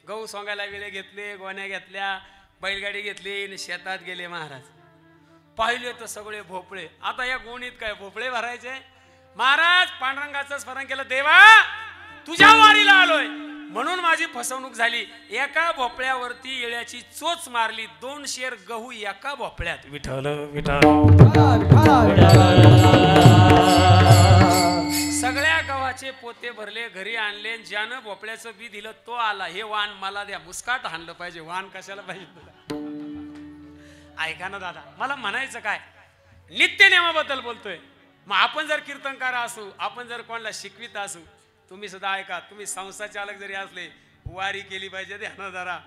गहू सोंगायला विळे घेतले गोण्या घेतल्या बैलगाडी घेतली आणि शेतात गेले महाराज पाहिले तर सगळे भोपळे आता या गोणीत काय भोपळे भरायचे महाराज पांडुरंगाचं स्मरण केलं देवा तुझ्या वारीला आलोय म्हणून माझी फसवणूक झाली एका भोपळ्यावरती येळ्याची चोच मारली 2 शेर गहू एका भोपळ्यात विठ्ठल विठ्ठल सगळ्या गव्हाचे पोते भरले घरी आणले ज्यानं भोपळ्याचं बी दिलं तो आला हे वाण मला द्या मुस्काट हाणलं पाहिजे वाण कशाला पाहिजे तुला ऐका ना दादा मला म्हणायचं काय नित्य नियमाबद्दल बोलतोय मग आपण जर कीर्तनकार असू आपण जर कोणाला शिकवित असू तुम्ही सुद्धा ऐका, तुम्ही संस्थाचालक जरी असले, वारी केली पाहिजे ध्यान धरा.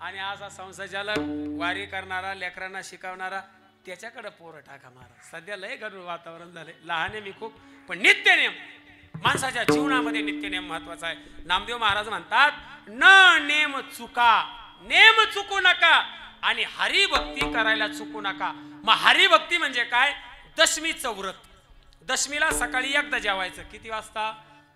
आणि असा संस्थाचालक वारी करणारा, लेकरांना शिकवणारा, त्याच्याकडे पोरं टाका महाराज. सध्या लय गडूळ वातावरण झाले. लहाने मी खूप, पण नित्यनेम माणसाच्या जीवनामध्ये नित्यनेम महत्वाचा आहे. नामदेव महाराज म्हणतात, न नेम चुका, नेम चुकू नका आणि हरिभक्ती करायला चुकू नका. मग हरिभक्ती म्हणजे काय? दशमीचं व्रत. दशमीला सकाळी एकदा जेवायचं. किती वाजता?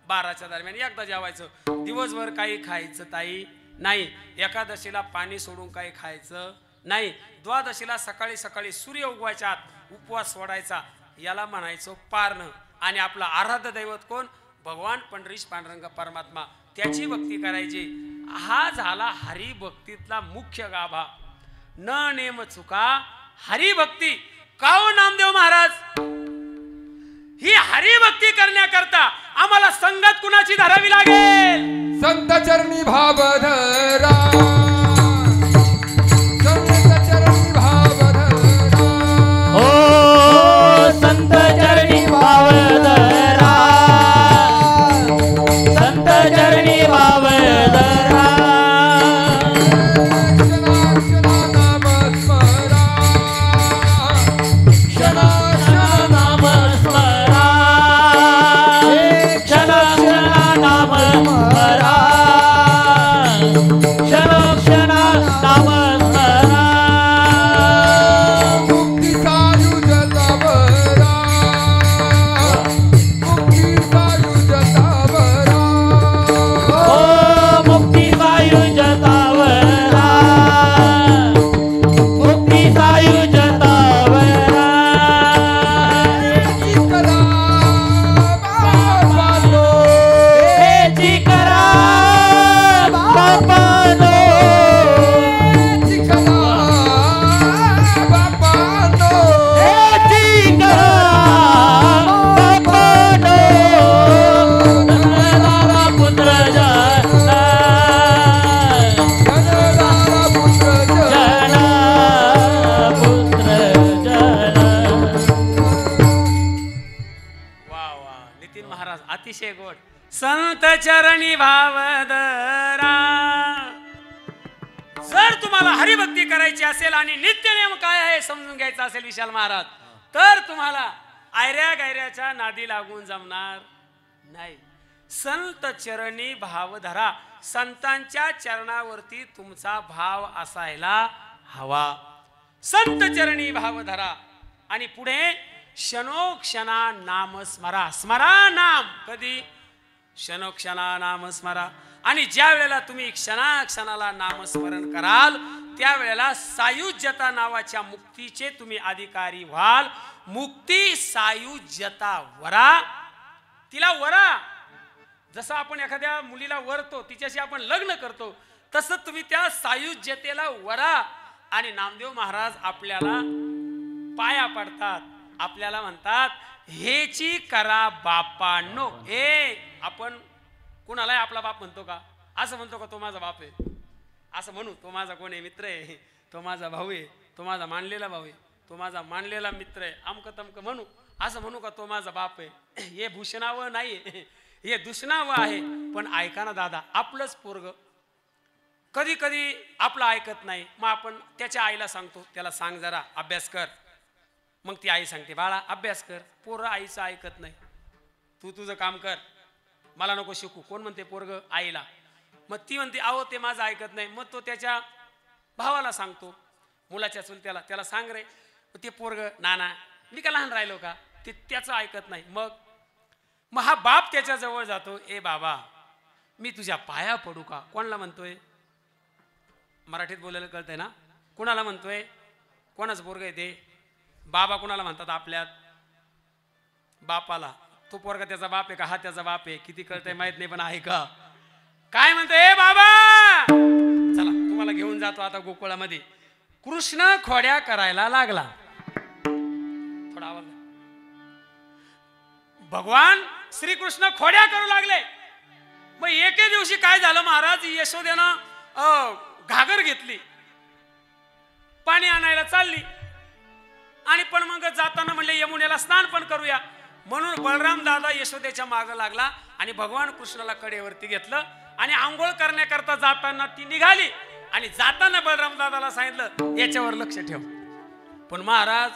12च्या दरम्यान एकदा जेवायचं. दिवसभर काही खायचं ताई नाही. एकादशीला पाणी सोडून काही खायचं नाही. द्वादशीला सकाळी सकाळी सूर्य उगवायच्या आत उपवास सोडायचा. याला म्हणायचं पारणं. आणि आपला आराध्य दैवत कोण? भगवान पंढरीश पांडुरंग परमात्मा, त्याची भक्ती करायची. हा झाला हरिभक्तीतला मुख्य गाभा. न नेम चुका हरिभक्ती. का हो नामदेव महाराज? ही हरिभक्ती करण्याकरता आम्हाला संगत कुणाची धरावी लागेल? संत चरणी भाव धरा, संत चरणी भाव धरा. ओ संत चरणी भाव धरा, संत चरणी भाव धरा. क्षणा क्षणा नाम स्मरा, क्षणा क्षणा नाम स्मरा, क्षणा क्षणा नाम स्मरा. मुक्ती सायुजता बरा, मुक्ती सायुजता बरा. ओ मुक्ती सायुजतावरा, मुक्ती सायुजतावरा. कला बाबानो, हेची करा बापानो, कला बाबानो. हेची करा बापानो. धनदारा पुत्र जना, धनदारा पुत्र जन. जना पुत्र जना. वा वा, नितीन महाराज अतिशय गोड. संत चरणी भाव धरा. जर तुम्हाला हरिभक्ती करायची असेल आणि नित्यनेम काय आहे समजून घ्यायचा असेल विशाल महाराज, तर तुम्हाला आयऱ्या गायऱ्याच्या नादी लागून जमणार नाही. संत चरणी भाव धरा. संतांच्या चरणावरती तुमचा भाव असायला हवा. संत चरणी भाव धरा. आणि पुढे क्षणोक्षणा नाम स्मरा. स्मरा नाम. कधी? क्षणोक्षणा नाम स्मरा. आणि ज्या वेळेला तुम्ही क्षणाक्षणाला नामस्मरण कराल, त्यावेळेला सायुज्यता नावाच्या मुक्तीचे तुम्ही अधिकारी व्हाल. मुक्ती सायुज्यता वरा. तिला वरा. जसं आपण एखाद्या मुलीला वरतो, तिच्याशी आपण लग्न करतो, तसं तुम्ही त्या सायुज्यतेला वरा. आणि नामदेव महाराज आपल्याला पाया पडतात. आपल्याला म्हणतात, हेची करा बापांनो. ए, आपण कुणाला आपला बाप म्हणतो का? असं म्हणतो का तो माझा बाप आहे? असं म्हणू, तो माझा कोण आहे? मित्र आहे, तो माझा भाऊ आहे, तो माझा मानलेला भाऊ आहे, तो माझा मानलेला मित्र आहे, अमक तमक म्हणू. असं म्हणू का तो माझा बाप आहे? हे भूषणावं नाही, हे दुष्णावं आहे. पण ऐका ना दादा, आपलंच पोरग कधी कधी आपलं ऐकत नाही. मग आपण त्याच्या आईला सांगतो, त्याला सांग जरा अभ्यास कर. मग ती आई सांगते, बाळा अभ्यास कर. पोरं आईचं ऐकत नाही. तू तुझं काम कर, मला नको शिकू. कोण म्हणते? पोरग आईला. मग ती म्हणते, अहो ते माझं ऐकत नाही. मग तो त्याच्या भावाला सांगतो, मुलाच्या चुलत्याला, त्याला सांग रे. ते पोरग, नाना मी का लहान राहिलो का? ते त्याचं ऐकत नाही. मग हा बाप त्याच्या जवळ जातो, ए बाबा मी तुझ्या पाया पडू का? कोणाला म्हणतोय? मराठीत बोलायला कळतंय ना? कोणाला म्हणतोय? कोणाचं पोरग आहे ते? बाबा कोणाला म्हणतात आपल्यात? बापाला. तो पोरगा त्याचा बाप आहे का? हा त्याचा बाप आहे. किती कळतंय माहित नाही, पण आहे का? काय म्हणतोय? ए बाबा चला तुम्हाला घेऊन जातो आता गोकुळामध्ये. कृष्ण खोड्या करायला लागला. थोडा आवाज. भगवान श्रीकृष्ण खोड्या करू लागले. मग एके दिवशी काय झालं महाराज, यशोदेनं घागर घेतली, पाणी आणायला चालली. आणि पण मग जाताना म्हणले यमुनेला स्नान पण करूया. म्हणून बलराम दादा यशोदेच्या मागे लागला आणि भगवान कृष्णाला कडेवरती घेतलं आणि आंघोळ करण्याकरता जाताना ती निघाली आणि जाताना बलराम दादाला सांगितलं याच्यावर लक्ष ठेव. पण महाराज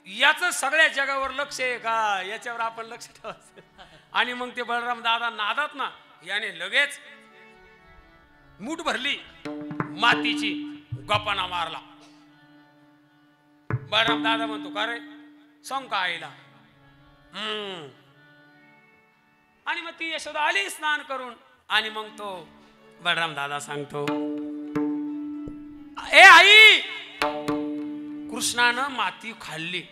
याच सगळ्या जगावर लक्ष आहे का, याच्यावर आपण लक्ष ठेवायचं. आणि मग ते बलराम दादा नादात ना याने लगेच मूठ भरली मातीची, गपाना मारला. बलराम दादा म्हणतो का रे सांग का आईला. आणि मग ती यशोदा आली स्नान करून. आणि मग तो बलराम दादा सांगतो ए आई कृष्णानं माती खाल्ली.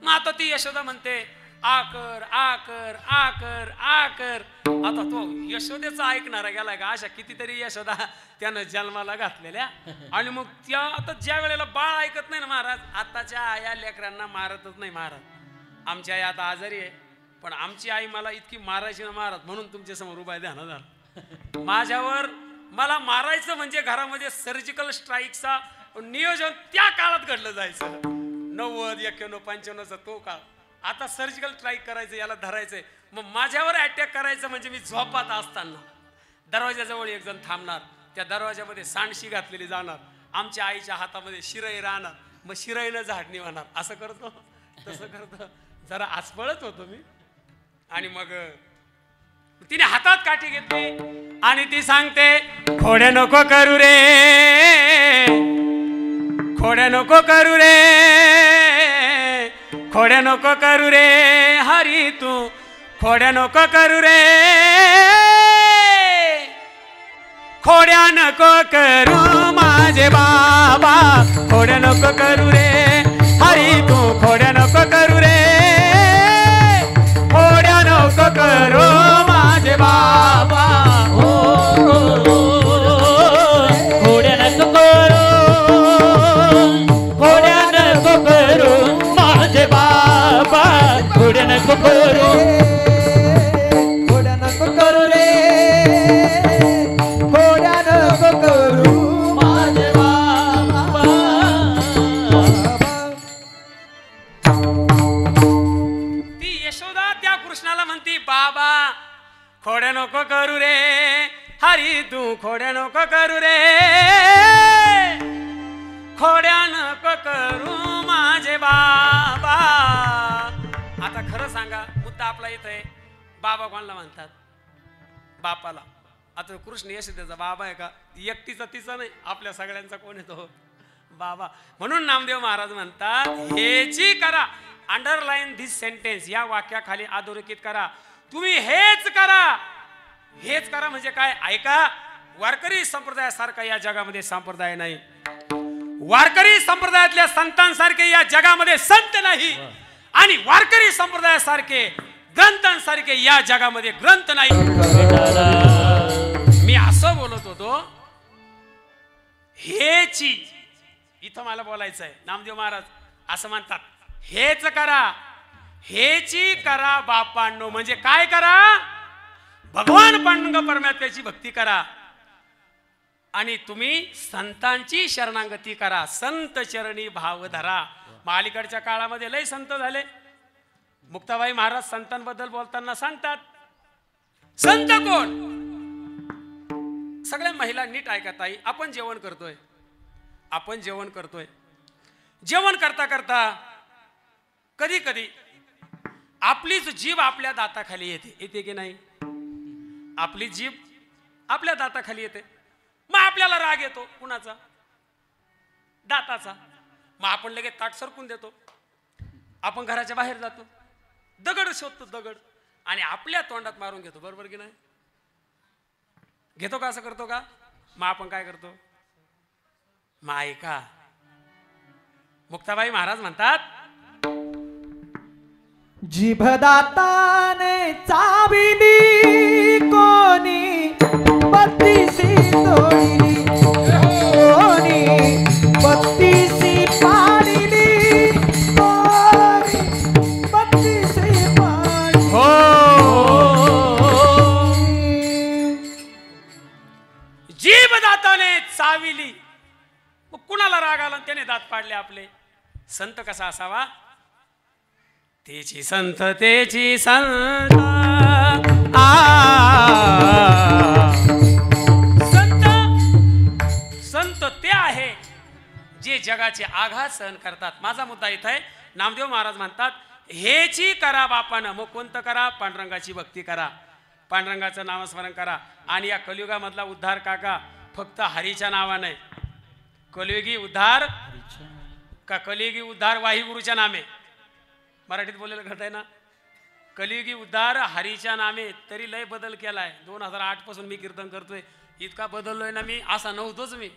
मग आता ती यशोदा म्हणते आकर आकर आकर आकर. आता तो यशोदेचा ऐकणारा गेला का, अशा कितीतरी यशोदा त्यानं जन्माला घातलेल्या. आणि मग त्या आता ज्या वेळेला बाळ ऐकत नाही ना महाराज, आताच्या आया लेकरांना मारतच नाही महाराज. आमची आई आता आजारी आहे, पण आमची आई मला इतकी मारायची ना महाराज, म्हणून तुमच्या समोर उभा ध्यान झालं. माझ्यावर मला मारायचं म्हणजे घरामध्ये सर्जिकल स्ट्राईकचा नियोजन त्या काळात घडलं जायचं. 90, 91, 95चा तो काळ. आता सर्जिकल स्ट्राईक करायचं, याला धरायचंय. मग माझ्यावर अटॅक करायचं म्हणजे मी झोपात असताना दरवाजाजवळ एक जण थांबणार, त्या दरवाजामध्ये सांडशी घातलेली जाणार, आमच्या आईच्या हातामध्ये शिराई राहणार, मग शिराईनं झाड निवणार. असं करतो तसं करतो, जरा आसपळत होतो मी. आणि मग तिने हातात काठी घेतली आणि ती सांगते खोड्या नको करू रे, खोड्या नको करू रे, खोड्या नको करू रे हरी तू, खोड्या नको करू रे, खोड्या नको करू माझे बाबा, खोड्या नको करू रे हरी तू, खोड्या नको करू रे, खोड्या नको करू माझे बाबा. खोड्या नको करू, खोड्या नको करू माझे बाबा, खोड्या नको करू, खोड्या नको करू रे, खोड्या नको करू माझे बाबा. ती यशोदा त्या कृष्णाला म्हणती बाबा खोड्या नको करू रे हरी तू, खोड्या नको करू रे, खोड्या नको करू माझे बाबा. आता खरं सांगा, मुद्दा आपला इथं आहे, बाबा कोणाला म्हणतात? बापाला. आता कृष्ण यशोदेचा बाबा आहे का? एकटीचा तिचा नाही, आपल्या सगळ्यांचा कोण येतो? बाबा. म्हणून नामदेव महाराज म्हणतात हेची करा, अंडरलाईन दिस सेंटेन्स, या वाक्याखाली अधोरेखित करा, तुम्ही हेच करा. हेच करा म्हणजे काय? ऐका, वारकरी संप्रदायासारखा या जगामध्ये संप्रदाय नाही, वारकरी संप्रदायातल्या संतांसारखे या जगामध्ये संत नाही, आणि वारकरी संप्रदायासारखे ग्रंथांसारखे या जगामध्ये ग्रंथ नाही. मी असं बोलत होतो, हेची इथं मला बोलायचं आहे. नामदेव महाराज असं म्हणतात हेच करा, हेची करा बापांनो. म्हणजे काय करा? भगवान पांडुरंग परमात्म्याची भक्ती करा आणि तुम्ही संतांची शरणागती करा, संत चरणी भाव धरा. अलीकडच्या काळामध्ये लय संत झाले. मुक्ताबाई महाराज संतांबद्दल बोलताना सांगतात, संत कोण? सगळ्या महिला नीट ऐका ताई, आपण जेवण करतोय, आपण जेवण करतोय, जेवण करता करता कधी कधी आपलीच जीभ आपल्या दाताखाली येते, येते की नाही? आपली जीभ आपल्या दाताखाली येते. मग आपल्याला राग येतो, कुणाचा? दाताचा. मग आपण लगेच ताट सरकून देतो, आपण घराच्या बाहेर जातो, दगड शोधतो, दगड, आणि आपल्या तोंडात मारून घेतो. बरोबर की नाही? घेतो का? असं करतो का? मग आपण काय करतो? मग ऐका, मुक्ताबाई महाराज म्हणतात जिभ दाताने चाविली, कोणी बत्तीसी तोडली, कोणी बत्तीसी पाडली, कोणी बत्तीसी पाडली. जीभ दाताने चाविली. मग कुणाला राग आला त्याने दात पाडले आपले? संत कसा असावा? तेची संत, तेची संत संत संत ते आहे जे जगाचे आघात सहन करतात. माझा मुद्दा इथं आहे. नामदेव महाराज म्हणतात हेची करा बापानं. मग कोणतं करा? पांडुरंगाची भक्ती करा, पांडुरंगाचं नामस्मरण करा. आणि या कलियुगामधला उद्धार काका फक्त हरीच्या नावाने. कलियुगी उद्धार का कलियुगी उद्धार वाहिगुरूच्या नामे. मराठीत बोलायला घडत आहे ना. कलियुगी उद्धार हरीच्या नामे. तरी लय बदल केलाय. 2008 पासून मी कीर्तन करतोय. इतका बदललोय ना मी. असा नव्हतोच मी.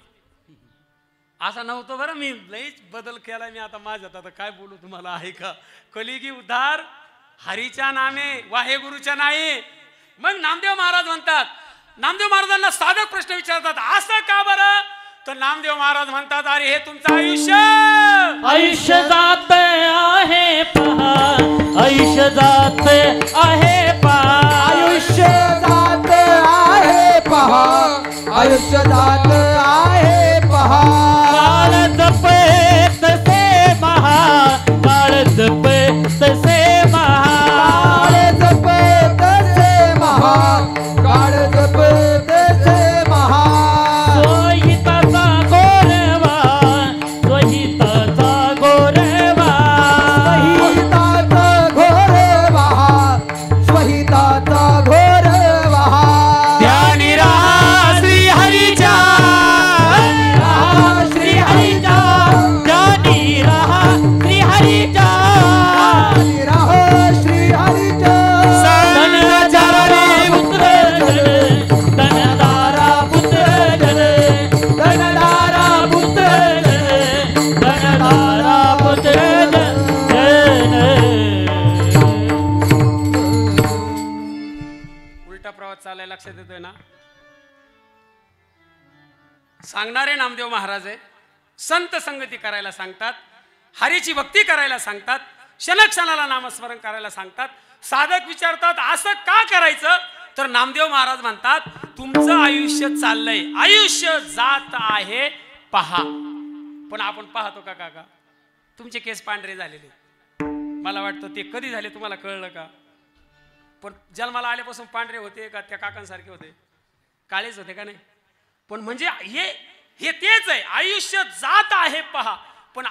असा नव्हतो बरं. मी लईच बदल केलाय मी आता माझ्यात. आता काय बोलू तुम्हाला आहे का. कलियुगी उद्धार हरीच्या नामे वाहेगुरूच्या नाही. मग नामदेव महाराज म्हणतात, नामदेव महाराजांना साधक प्रश्न विचारतात असं का बरं. तर नामदेव महाराज म्हणतात अरे हे तुमचं आयुष्य आयुष्य जात आहे पहा, आयुष्य जात आहे पहा, आयुष्य जात आहे पहा, आयुष्य जात आहे पहा. काळ जपे तसे महा, काळ जपे तसे महा, काळ जपे तसे महा, काळ जपे तसे महा. सोहिताचा गोरवा, सोहिताचा गोरवा, स्वहिताचा घोर वहा, स्वहिताचा घोर वहा. ध्यानी राहा श्री हरीच्या, श्री हरीच्या, ध्यानी राहा श्री हरीच्या. राहो श्री हरीच्या. धनदारा पुत्र जन, धनदारा पुत्र जन, धनदारा पुत्र जन, धनदारा पुत्र जन. उलटा प्रवास चालायला लक्षात येतोय ना. सांगणारे नामदेव महाराज आहे. संत संगती करायला सांगतात, हरीची भक्ती करायला सांगतात, क्षणक्षणाला नामस्मरण करायला सांगतात. साधक विचारतात असं का करायचं. तर नामदेव महाराज म्हणतात तुमचं आयुष्य चाललंय, आयुष्य जात आहे पहा. पण आपण पाहतो का काका. तुमचे केस पांढरे झालेले, मला वाटतं ते कधी झाले तुम्हाला कळलं का. पण जन्माला आल्यापासून पांढरे होते का त्या काकांसारखे होते, काळेच होते का नाही. पण म्हणजे हे तेच आहे, आयुष्य जात आहे पहा. पण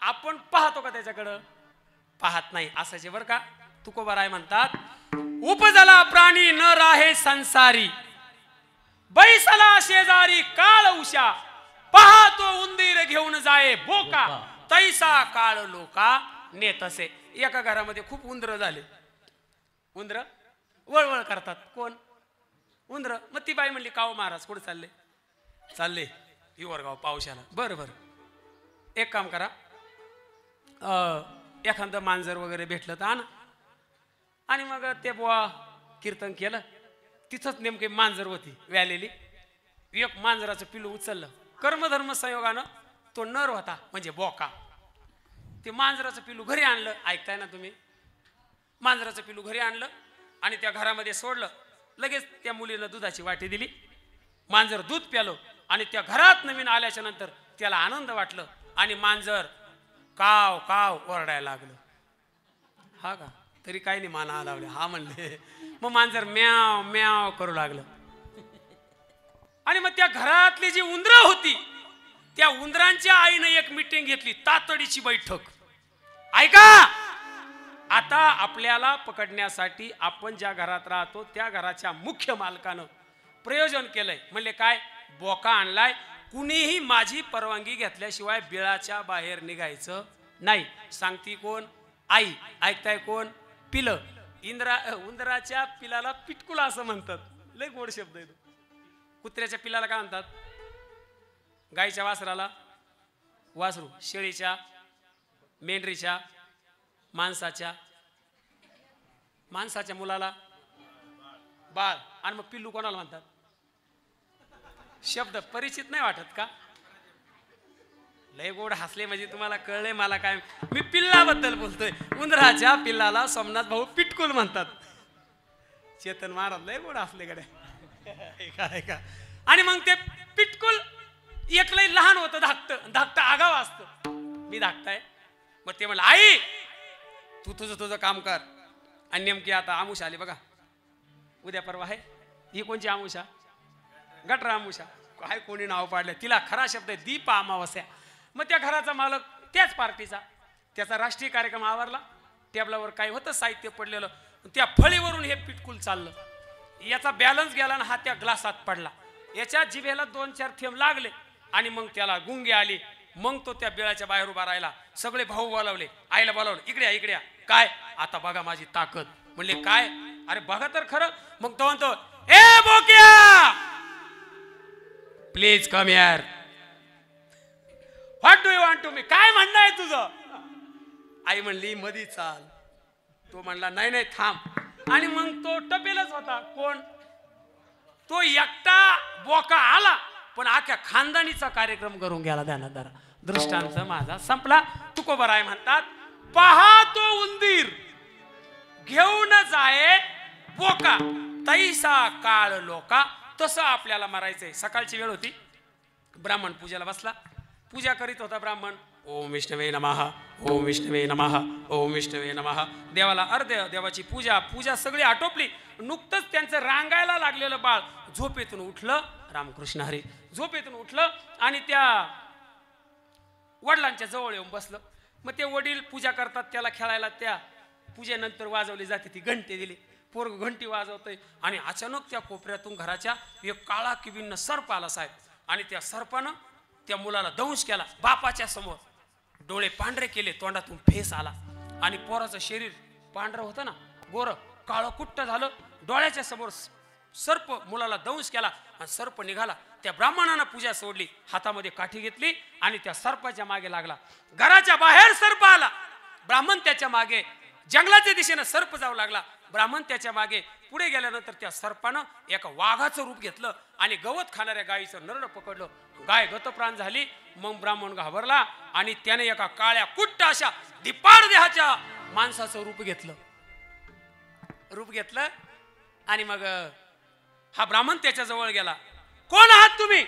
आपण पाहतो का त्याच्याकडं, पाहत नाही. असंच बरं का. तुकोबाराय म्हणतात उपजला प्राणी न राहे संसारी, बैसला शेजारी काळ उषा, पहा तो उंदीर घेऊन जाये बोका, तैसा काळ लोका नेतसे. एका घरामध्ये खूप उंदर झाले. उंदर वळवळ करतात. कोण उंदर. मग ती बाई म्हणली काव महाराज कुठे चालले. चालले हिवरगाव पावसाला. बरं बरं एक काम करा, एखादं मांजर वगैरे भेटलं तर आणा. आणि मग ते बुवा कीर्तन केलं. तिथंच नेमके मांजर होती व्यालेली. एक मांजराचं पिलू उचललं. कर्मधर्म संयोगानं तो नर होता म्हणजे बोका. ते मांजराचं पिलू घरी आणलं. ऐकताय ना तुम्ही. मांजराचं पिलू घरी आणलं आणि त्या घरामध्ये सोडलं. लगेच त्या मुलीनं दुधाची वाटी दिली. मांजर दूध प्यालो आणि त्या घरात नवीन आल्याच्या नंतर त्याला आनंद वाटलं आणि मांजर काव काव ओरडायला लागलं. हा का. तरी काही नाही माना लावले हा म्हणले. मग मांजर म्याव म्याव करू लागलं. आणि मग त्या घरातली जी उंदरं होती त्या उंदरांच्या आईनं एक मीटिंग घेतली, तातडीची बैठक. ऐका, आता आपल्याला पकडण्यासाठी आपण ज्या घरात राहतो त्या घराच्या मुख्य मालकानं प्रयोजन केलंय. म्हणले काय, बोका आणलाय, कुणीही माझी परवानगी घेतल्याशिवाय बिळाच्या बाहेर निघायचं नाही. सांगती कोण, आई. ऐकताय कोण, पिलं. उंदराच्या पिलाला पिटकुला असं म्हणतात. लय गोड शब्द आहे. कुत्र्याच्या पिलाला काय म्हणतात, गायच्या वासराला वासरू, शेळीच्या, मेंढरीच्या, माणसाच्या मुलाला बाळ. आणि मग पिल्लू कोणाला म्हणतात. शब्द परिचित नाही वाटत का. लय गोड हसले म्हणजे तुम्हाला कळले मला काय. मी पिल्लाबद्दल बोलतोय. उंदराच्या पिल्लाला सोमनाथ भाऊ पिटकुल म्हणतात. चेतन महाराज लय गोड हसले गड्या. आणि मग ते पिटकुल एक लय लहान होतं, धाकटं आगाव असतं. मी धाकटाय. मग ते म्हणलं आई तू तुझं काम कर. आणि नेमकी आता आमुष आली बघा. उद्या परवा आहे ही कोणची अमावस्या गटरा अमावस्या काय कोणी नाव पाडलं तिला खरा शब्द आहे दीप अमावस्या मग त्या घराचा मालक त्याच पार्टीचा त्याचा राष्ट्रीय कार्यक्रम आवरला टेबलावर काय होतं साहित्य पडलेलं त्या फळीवरून हे पिटकुल चाललं याचा बॅलन्स गेला आणि हा त्या ग्लासात पडला याच्या जिभेला 2-4 थेंब लागले आणि मग त्याला गुंगी आली मग तो त्या बिळाच्या बाहेर उभा राहिला सगळे भाऊ बोलावले आईला बोलावलं इकडे या काय आता बघा माझी ताकद म्हणले काय अरे बघा तर खरं मग तो म्हणतो ए बोक्या प्लीज कम यार what do you want to me काय म्हणणं आहे तुझं आई म्हणली मधी चाल तो म्हणला नाही थांब आणि मग तो टपेलच होता कोण तो एकटा बोका आला पण अख्ख्या खानदानीचा कार्यक्रम करून गेला ध्यानात दृष्टांत माझा संपला तुकोबराय म्हणतात पहा तो उंदीर घेऊन जाये बोका तैसा काळ लोका तसं आपल्याला मारायचंय सकाळची वेळ होती ब्राह्मण पूजेला बसला पूजा करीत होता ब्राह्मण ओम विष्णवे नमः ओम विष्णवे नमः ओम विष्णवे नमः देवाला अर्ध्य देवाची पूजा सगळी आटोपली नुकतंच त्यांचं रांगायला लागलेलं बाळ झोपेतून उठलं रामकृष्ण हरी झोपेतून उठलं आणि त्या वडिलांच्या जवळ येऊन बसलं मग ते वडील पूजा करतात त्याला खेळायला त्या पूजेनंतर वाजवली जाते ती घंटी दिली पोरग घंटी वाजवतंय आणि अचानक त्या कोपऱ्यातून घराच्या एक काळा किबिन्न सर्प आला साहेब आणि त्या सर्पानं त्या मुलाला दंश केला बापाच्या समोर डोळे पांढरे केले तोंडातून फेस आला आणि पोराचं शरीर पांढरं होतं ना गोरं काळं कुट्ट झालं डोळ्याच्या समोर सर्प मुलाला दंश केला आणि सर्प निघाला त्या ब्राह्मणानं पूजा सोडली हातामध्ये काठी घेतली आणि त्या सर्पाच्या मागे लागला घराच्या बाहेर सर्प आला ब्राह्मण त्याच्या मागे जंगलाच्या दिशेनं सर्प जाऊ लागला ब्राह्मण त्याच्या मागे पुढे गेल्यानंतर त्या सर्पानं एका वाघाचं रूप घेतलं आणि गवत खाणाऱ्या गायीचं नरड पकडलं गाय गतप्राण झाली मग ब्राह्मण घाबरला आणि त्याने एका काळ्या कुट्ट अशा दिपाड देहाच्या माणसाचं रूप घेतलं आणि मग हा ब्राह्मण त्याच्या जवळ गेला कोण आहात तुम्ही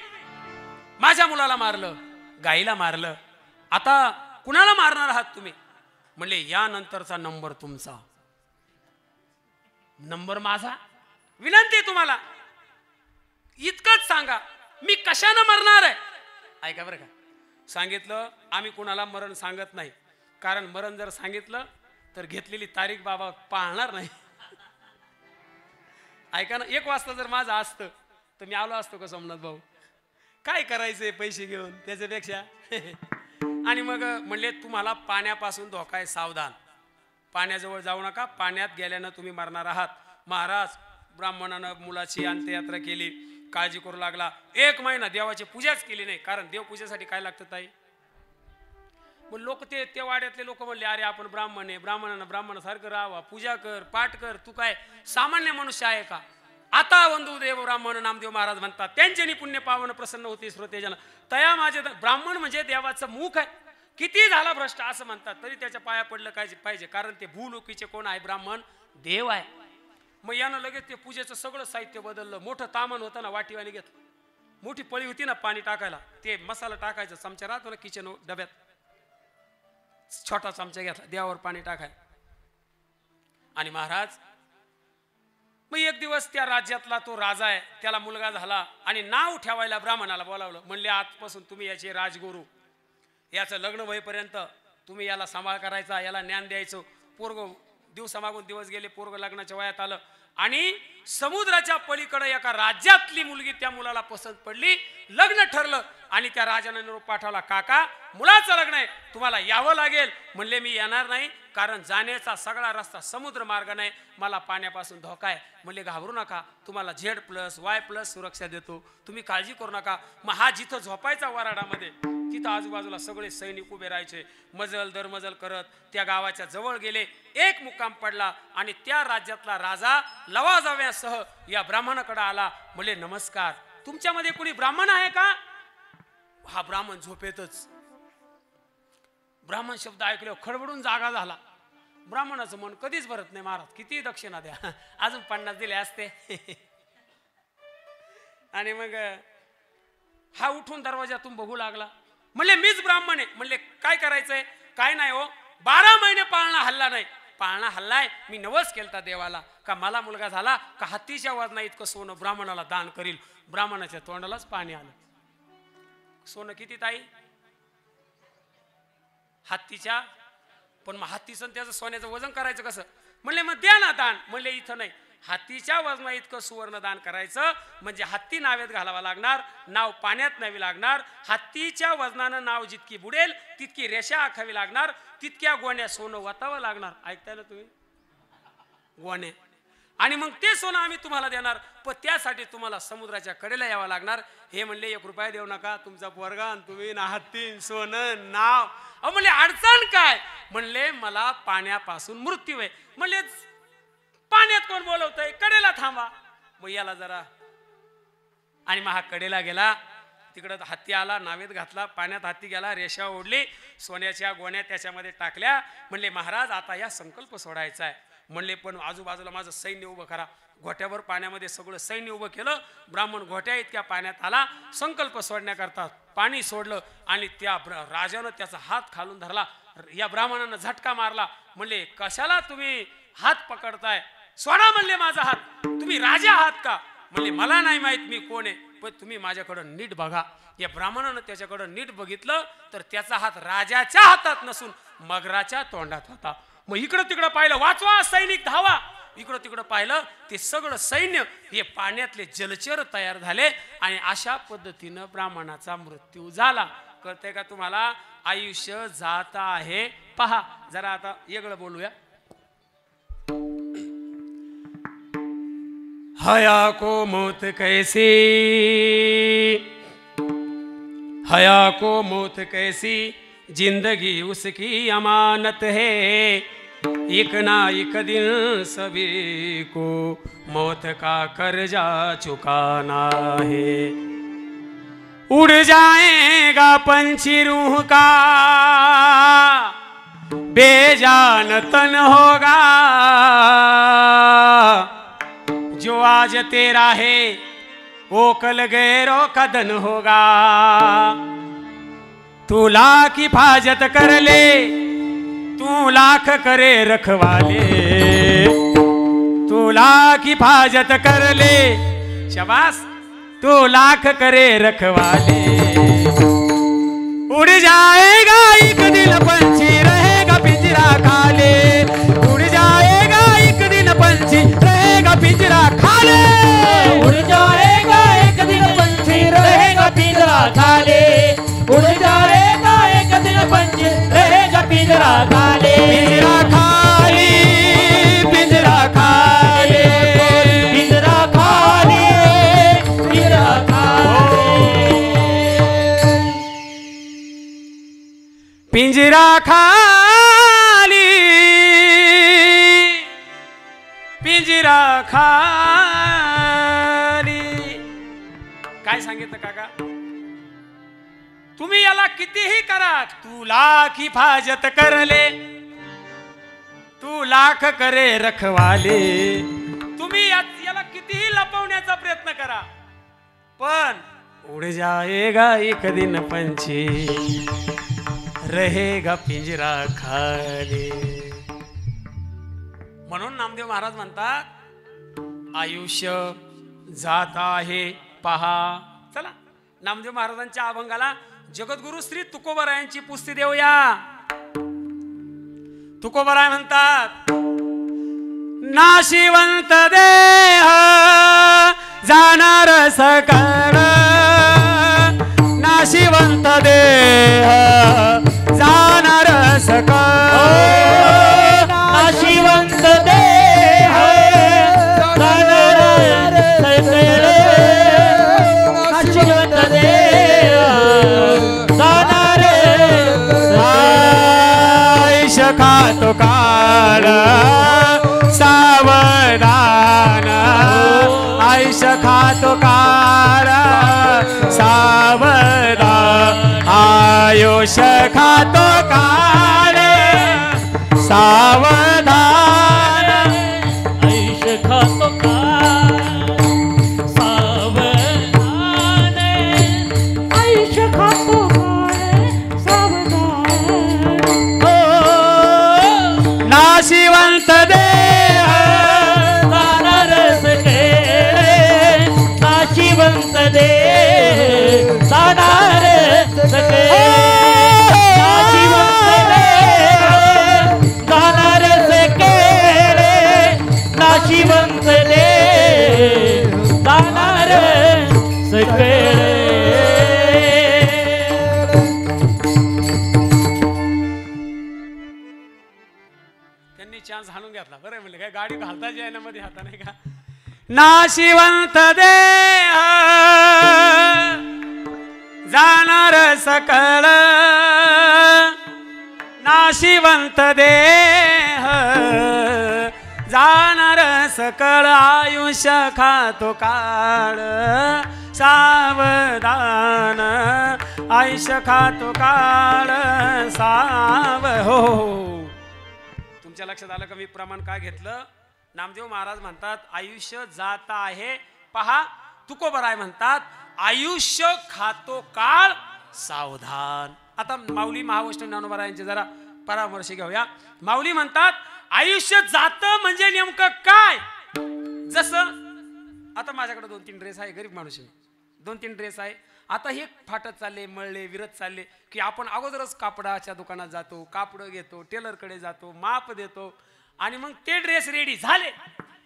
माझ्या मुलाला मारलं गाईला मारलं आता कुणाला मारणार आहात तुम्ही म्हणले यानंतरचा नंबर तुमचा नंबर माझा विनंती तुम्हाला इतकंच सांगा मी कशानं मरणार आहे ऐका बरं का सांगितलं आम्ही कुणाला मरण सांगत नाही कारण मरण जर सांगितलं तर घेतलेली तारीख बाबा पाहणार नाही ऐका ना 1 वाजता जर माझं असतं तर मी आलो असतो का सोमनाथ भाऊ काय करायचंय पैसे घेऊन त्याच्यापेक्षा आणि मग म्हणले तुम्हाला पाण्यापासून धोका आहे सावधान पाण्याजवळ जाऊ नका पाण्यात गेल्यानं तुम्ही मरणार आहात महाराज ब्राह्मणानं मुलाची अंत्ययात्रा केली काळजी करू लागला 1 महिना देवाची पूजाच केली नाही कारण देवपूजेसाठी काय लागतं ताई मग लोक ते वाड्यातले लोक म्हणले अरे आपण ब्राह्मण आहे ब्राह्मणानं ब्राह्मणासारखं राहावा पूजा कर पाठ कर तू काय सामान्य मनुष्य आहे का आता वंदू देव ब्राह्मण नामदेव महाराज म्हणतात त्यांच्यानी पुण्य पावन प्रसन्न होती श्रोतेजन तया माझे ब्राह्मण म्हणजे देवाचं मुख आहे किती झाला भ्रष्ट असं म्हणतात तरी त्याच्या पाया पडलं काय पाहिजे कारण ते भूलोकीचे कोण आहे ब्राह्मण देव आहे मग यानं लगेच ते पूजेचं सगळं साहित्य बदललं मोठं तामण होतं ना वाटीवाणी घेतलं मोठी पळी होती ना पाणी टाकायला ते मसाला टाकायचं चमचा राहतो ना किचन डब्यात छोटा चमचा घेतला देवावर पाणी टाकायला आणि महाराज मग एक दिवस त्या राज्यातला तो राजा आहे त्याला मुलगा झाला आणि नाव ठेवायला ब्राह्मणाला बोलावलं म्हणले आजपासून तुम्ही याचे राजगुरू याचं लग्न होईपर्यंत तुम्ही याला सांभाळ करायचा याला ज्ञान द्यायचं पोरग दिवसामागून दिवस गेले पोरग लग्नाच्या वयात आलं आणि समुद्राच्या पलीकडे एका राज्यातली मुलगी त्या मुलाला पसंत पडली लग्न ठरलं आणि त्या राजाने निरोप पाठवला काका मुलाचं लग्न आहे तुम्हाला यावं लागेल म्हणले मी येणार नाही कारण जाण्याचा सगळा रस्ता समुद्र मार्ग नाही मला पाण्यापासून धोका आहे म्हणले घाबरू नका तुम्हाला Z+Y+ सुरक्षा देतो तुम्ही काळजी करू नका मग हा जिथं झोपायचा वराडामध्ये तिथं आजूबाजूला सगळे सैनिक उभे राहायचे मजल दरमजल करत त्या गावाच्या जवळ गेले एक मुक्काम पडला आणि त्या राज्यातला राजा लवाजव्यासह या ब्राह्मणाकडे आला म्हणले नमस्कार तुमच्यामध्ये कोणी ब्राह्मण आहे का हा ब्राह्मण झोपेतच ब्राह्मण शब्द ऐकल्यावर खडबडून जागा झाला ब्राह्मणाचं मन कधीच भरत नाही महाराज किती दक्षिणा द्या अजून 50 दिले असते आणि मग हा उठून दरवाजातून बघू लागला म्हणले मीच ब्राह्मण आहे म्हणले काय करायचंय काय नाही हो 12 महिने पाळणा हल्ला नाही पाळणा हल्लाय, मी नवस केलता देवाला का मला मुलगा झाला का हत्तीच्या वजना इतकं सोनं ब्राह्मणाला दान करील. ब्राह्मणाच्या तोंडालाच पाणी आलं. सोनं किती ताई? हत्तीच्या. पण मग हत्तीचं त्याचं सोन्याचं वजन करायचं कसं? म्हणले मग द्या ना दान. म्हणले इथं नाही, हत्तीच्या वजना इतकं सुवर्ण दान करायचं म्हणजे हत्ती नावेत घालावा लागणार, नाव पाण्यात न्यावी लागणार, हत्तीच्या वजनानं नाव जितकी बुडेल तितकी रेषा आखावी लागणार, तितक्या गोण्या सोनं वाटावं लागणार. ऐकताय ना तुम्ही? गोण्या. आणि मग ते सोनं आम्ही तुम्हाला देणार, पण त्यासाठी तुम्हाला समुद्राच्या कडेला यावं लागणार. हे म्हणले 1 रुपया देऊ नका, तुमचा पोरगा आणि तुम्ही ना हत्ती सोनं नाव. अहो म्हणले अडचण काय? म्हणले मला पाण्यापासून मृत्यू आहे. म्हणले पाण्यात कोण बोलवतंय? कडेला थांबा. मग याला जरा. आणि मग हा कडेला गेला, तिकडं हत्ती आला, नावेत घातला, पाण्यात हत्ती गेला, रेषा ओढली, सोन्याच्या गोण्या त्याच्यामध्ये टाकल्या. म्हणले महाराज आता या संकल्प सोडायचा आहे. म्हणले पण आजूबाजूला माझं सैन्य उभं करा. घोट्यावर पाण्यामध्ये सगळं सैन्य उभं केलं. ब्राह्मण घोट्या इतक्या पाण्यात आला, संकल्प सोडण्याकरता पाणी सोडलं आणि त्या राजानं त्याचा हात खालून धरला. या ब्राह्मणानं झटका मारला. म्हणले कशाला तुम्ही हात पकडताय? सोडा म्हणले माझा हात. तुम्ही राजा आहात का? म्हणले मला नाही माहित मी कोण आहे, पण तुम्ही माझ्याकडं नीट बघा. या ब्राह्मणानं त्याच्याकडं नीट बघितलं तर त्याचा हात राजाच्या हातात नसून मगराच्या तोंडात होता. मग इकडं तिकडं पाहिलं, वाचवा सैनिक धावा. इकडं तिकडं पाहिलं, ते सगळं सैन्य हे पाण्यातले जलचर तयार झाले आणि अशा पद्धतीनं ब्राह्मणाचा मृत्यू झाला. कळतंय का तुम्हाला? आयुष्य जात आहे पहा. जरा आता वेगळं बोलूया. हया को मौत कैसी, हया को मौत कैसी, जिंदगी उसकी अमानत है. एक ना एक दिन सभी को मौत का कर्जा चुकाना है. उड़ जाएगा पंछी रूह का, बेजान तन होगा. जो आज तेरा है वो कल गैरों का धन होगा. तू लाख हिफाजत कर ले, तू लाख करे रखवाले. तू लाख हिफाजत कर ले, शाबाश. तू लाख करे रखवाले. उड़ जाएगा एक दिन पंछी, रहेगा पिंजरा खाली. उड़ जाएगा एक दिन पंछी, रहेगा पिंजरा खाली. उड़ जाएगा एक दिन पंछी, रहेगा पिंजरा खाली. उड़ जाएगा एक दिन पंछी, रहेगा पिंजरा खाली. पिंजरा खाली, पिंजरा खाली, पिंजरा खाली, पिंजरा खाली. पिंजरा खाली, पिंजरा खाली. काय सांगितलं काका? तुम्ही याला कितीही करा, तू लाख हिफाजत कर ले, तू लाख करे रखवाले. तुम्ही याला कितीही लपवण्याचा प्रयत्न करा, पण उड़ जाएगा एक दिन पंछी, रहेगा पिंजरा खाली. म्हणून नामदेव महाराज म्हणतात आयुष्य जात आहे पहा. चला नामदेव महाराजांच्या अभंगाला जगद्गुरु श्री तुकोबरायांची पुस्ती देऊया. तुकोबराय म्हणतात नाशिवंत देह जाणार सकळ, नाशिवंत देह जाणार सकळ. नाशिवंत देह जाणार सकळ. नाशिवंत देह जाणार आयुष खातो काळ सावधान, आयुष खातो काळ सावधान. आयुष खातो काळ सावधान. आयुष्य खातो काळ सावधान. आयुष्य खातो काळ सावधान. नाशिवंत दे जाणार सगळे नाशिवंत दे जाणार सगळे नाशिवंत दे जाणार सगळे चान्स हाणून घेतला बरं म्हणले काय गाडी घालता ना मध्ये हाता नाही का नाशिवंत देह जाणार सकळ नाशिवंत देह जाणार सकळ आयुष्य खातो काळ सावधान आयुष्य खातो काळ हो तुमच्या लक्षात आलं का मी प्रमाण काय घेतलं नामदेव महाराज म्हणतात आयुष्य जात आहे पहा तुकोबराय म्हणतात आयुष्य खातो काळ सावधान आता माऊली महावैष्णव ज्ञानोबा यांचे जरा परामर्श घेऊया माऊली म्हणतात आयुष्य जात म्हणजे नेमकं काय जसं आता माझ्याकडे 2-3 ड्रेस आहे गरीब माणूस 2-3 ड्रेस आहे आता हे फाटत चालले मळले विरत चालले की आपण अगोदरच कापडाच्या दुकानात जातो कापड घेतो टेलरकडे जातो माप देतो आणि मग ते ड्रेस रेडी झाले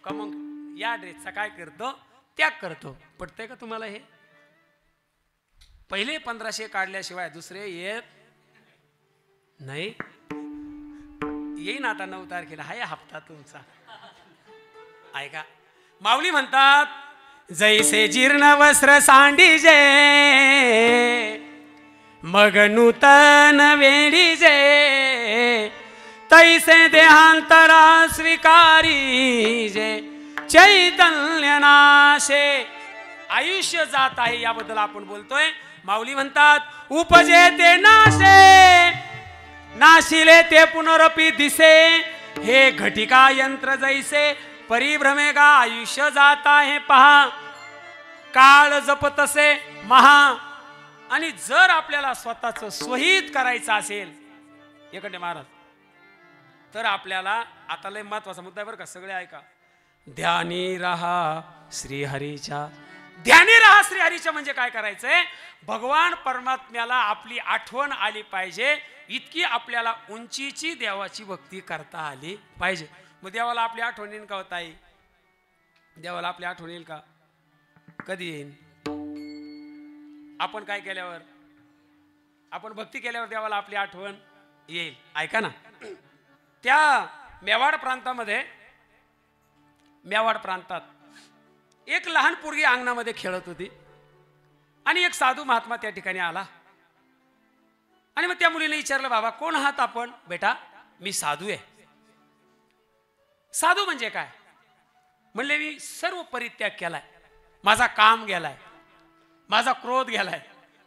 का मग या ड्रेसचा काय करतो त्याग करतो पटतंय का तुम्हाला हे पहिले 1500 काढल्याशिवाय दुसरे येत नाही येईन आता 9 तारखेला हा हप्ता तुमचा ऐका माऊली म्हणतात जैसे जीर्ण वस्त्र सांडीजे मग नूतन वेडीजे तैसे देहांतरा स्वीकारीजे चैतन्य नाशे आयुष्य जात आहे याबद्दल आपण बोलतोय माऊली म्हणतात उपजे ते नाशे नाशिले ते पुनरपी दिसे हे घटिका यंत्र जैसे परिभ्रमेगा आयुष्य जात आहे पहा काळ जपतसे महा आणि जर आपल्याला स्वतःच स्वहित करायचं असेल एकंदे महाराज तर आपल्याला आता लय महत्वाचा मुद्दा आहे बरं का सगळे ऐका ध्यानी रहा श्रीहरीच्या ध्यानी रहा श्रीहरीच्या म्हणजे काय करायचंय भगवान परमात्म्याला आपली आठवण आली पाहिजे इतकी आपल्याला उंचीची देवाची भक्ती करता आली पाहिजे मग देवाला आपली आठवण येईल का होता येईल देवाला आपली आठवण येईल का कधी येईल आपण काय केल्यावर आपण भक्ती केल्यावर देवाला आपली आठवण येईल ऐका ना त्या मेवाड प्रांतात एक लहान पोरगी अंगणामध्ये खेळत होती आणि एक साधू महात्मा त्या ठिकाणी आला आणि मग त्या मुलीने विचारलं बाबा कोण आहात आपण बेटा मी साधू आहे साधू म्हणजे काय म्हणले मी सर्व परित्याग केलाय माझा काम गेलाय माझा क्रोध गेलाय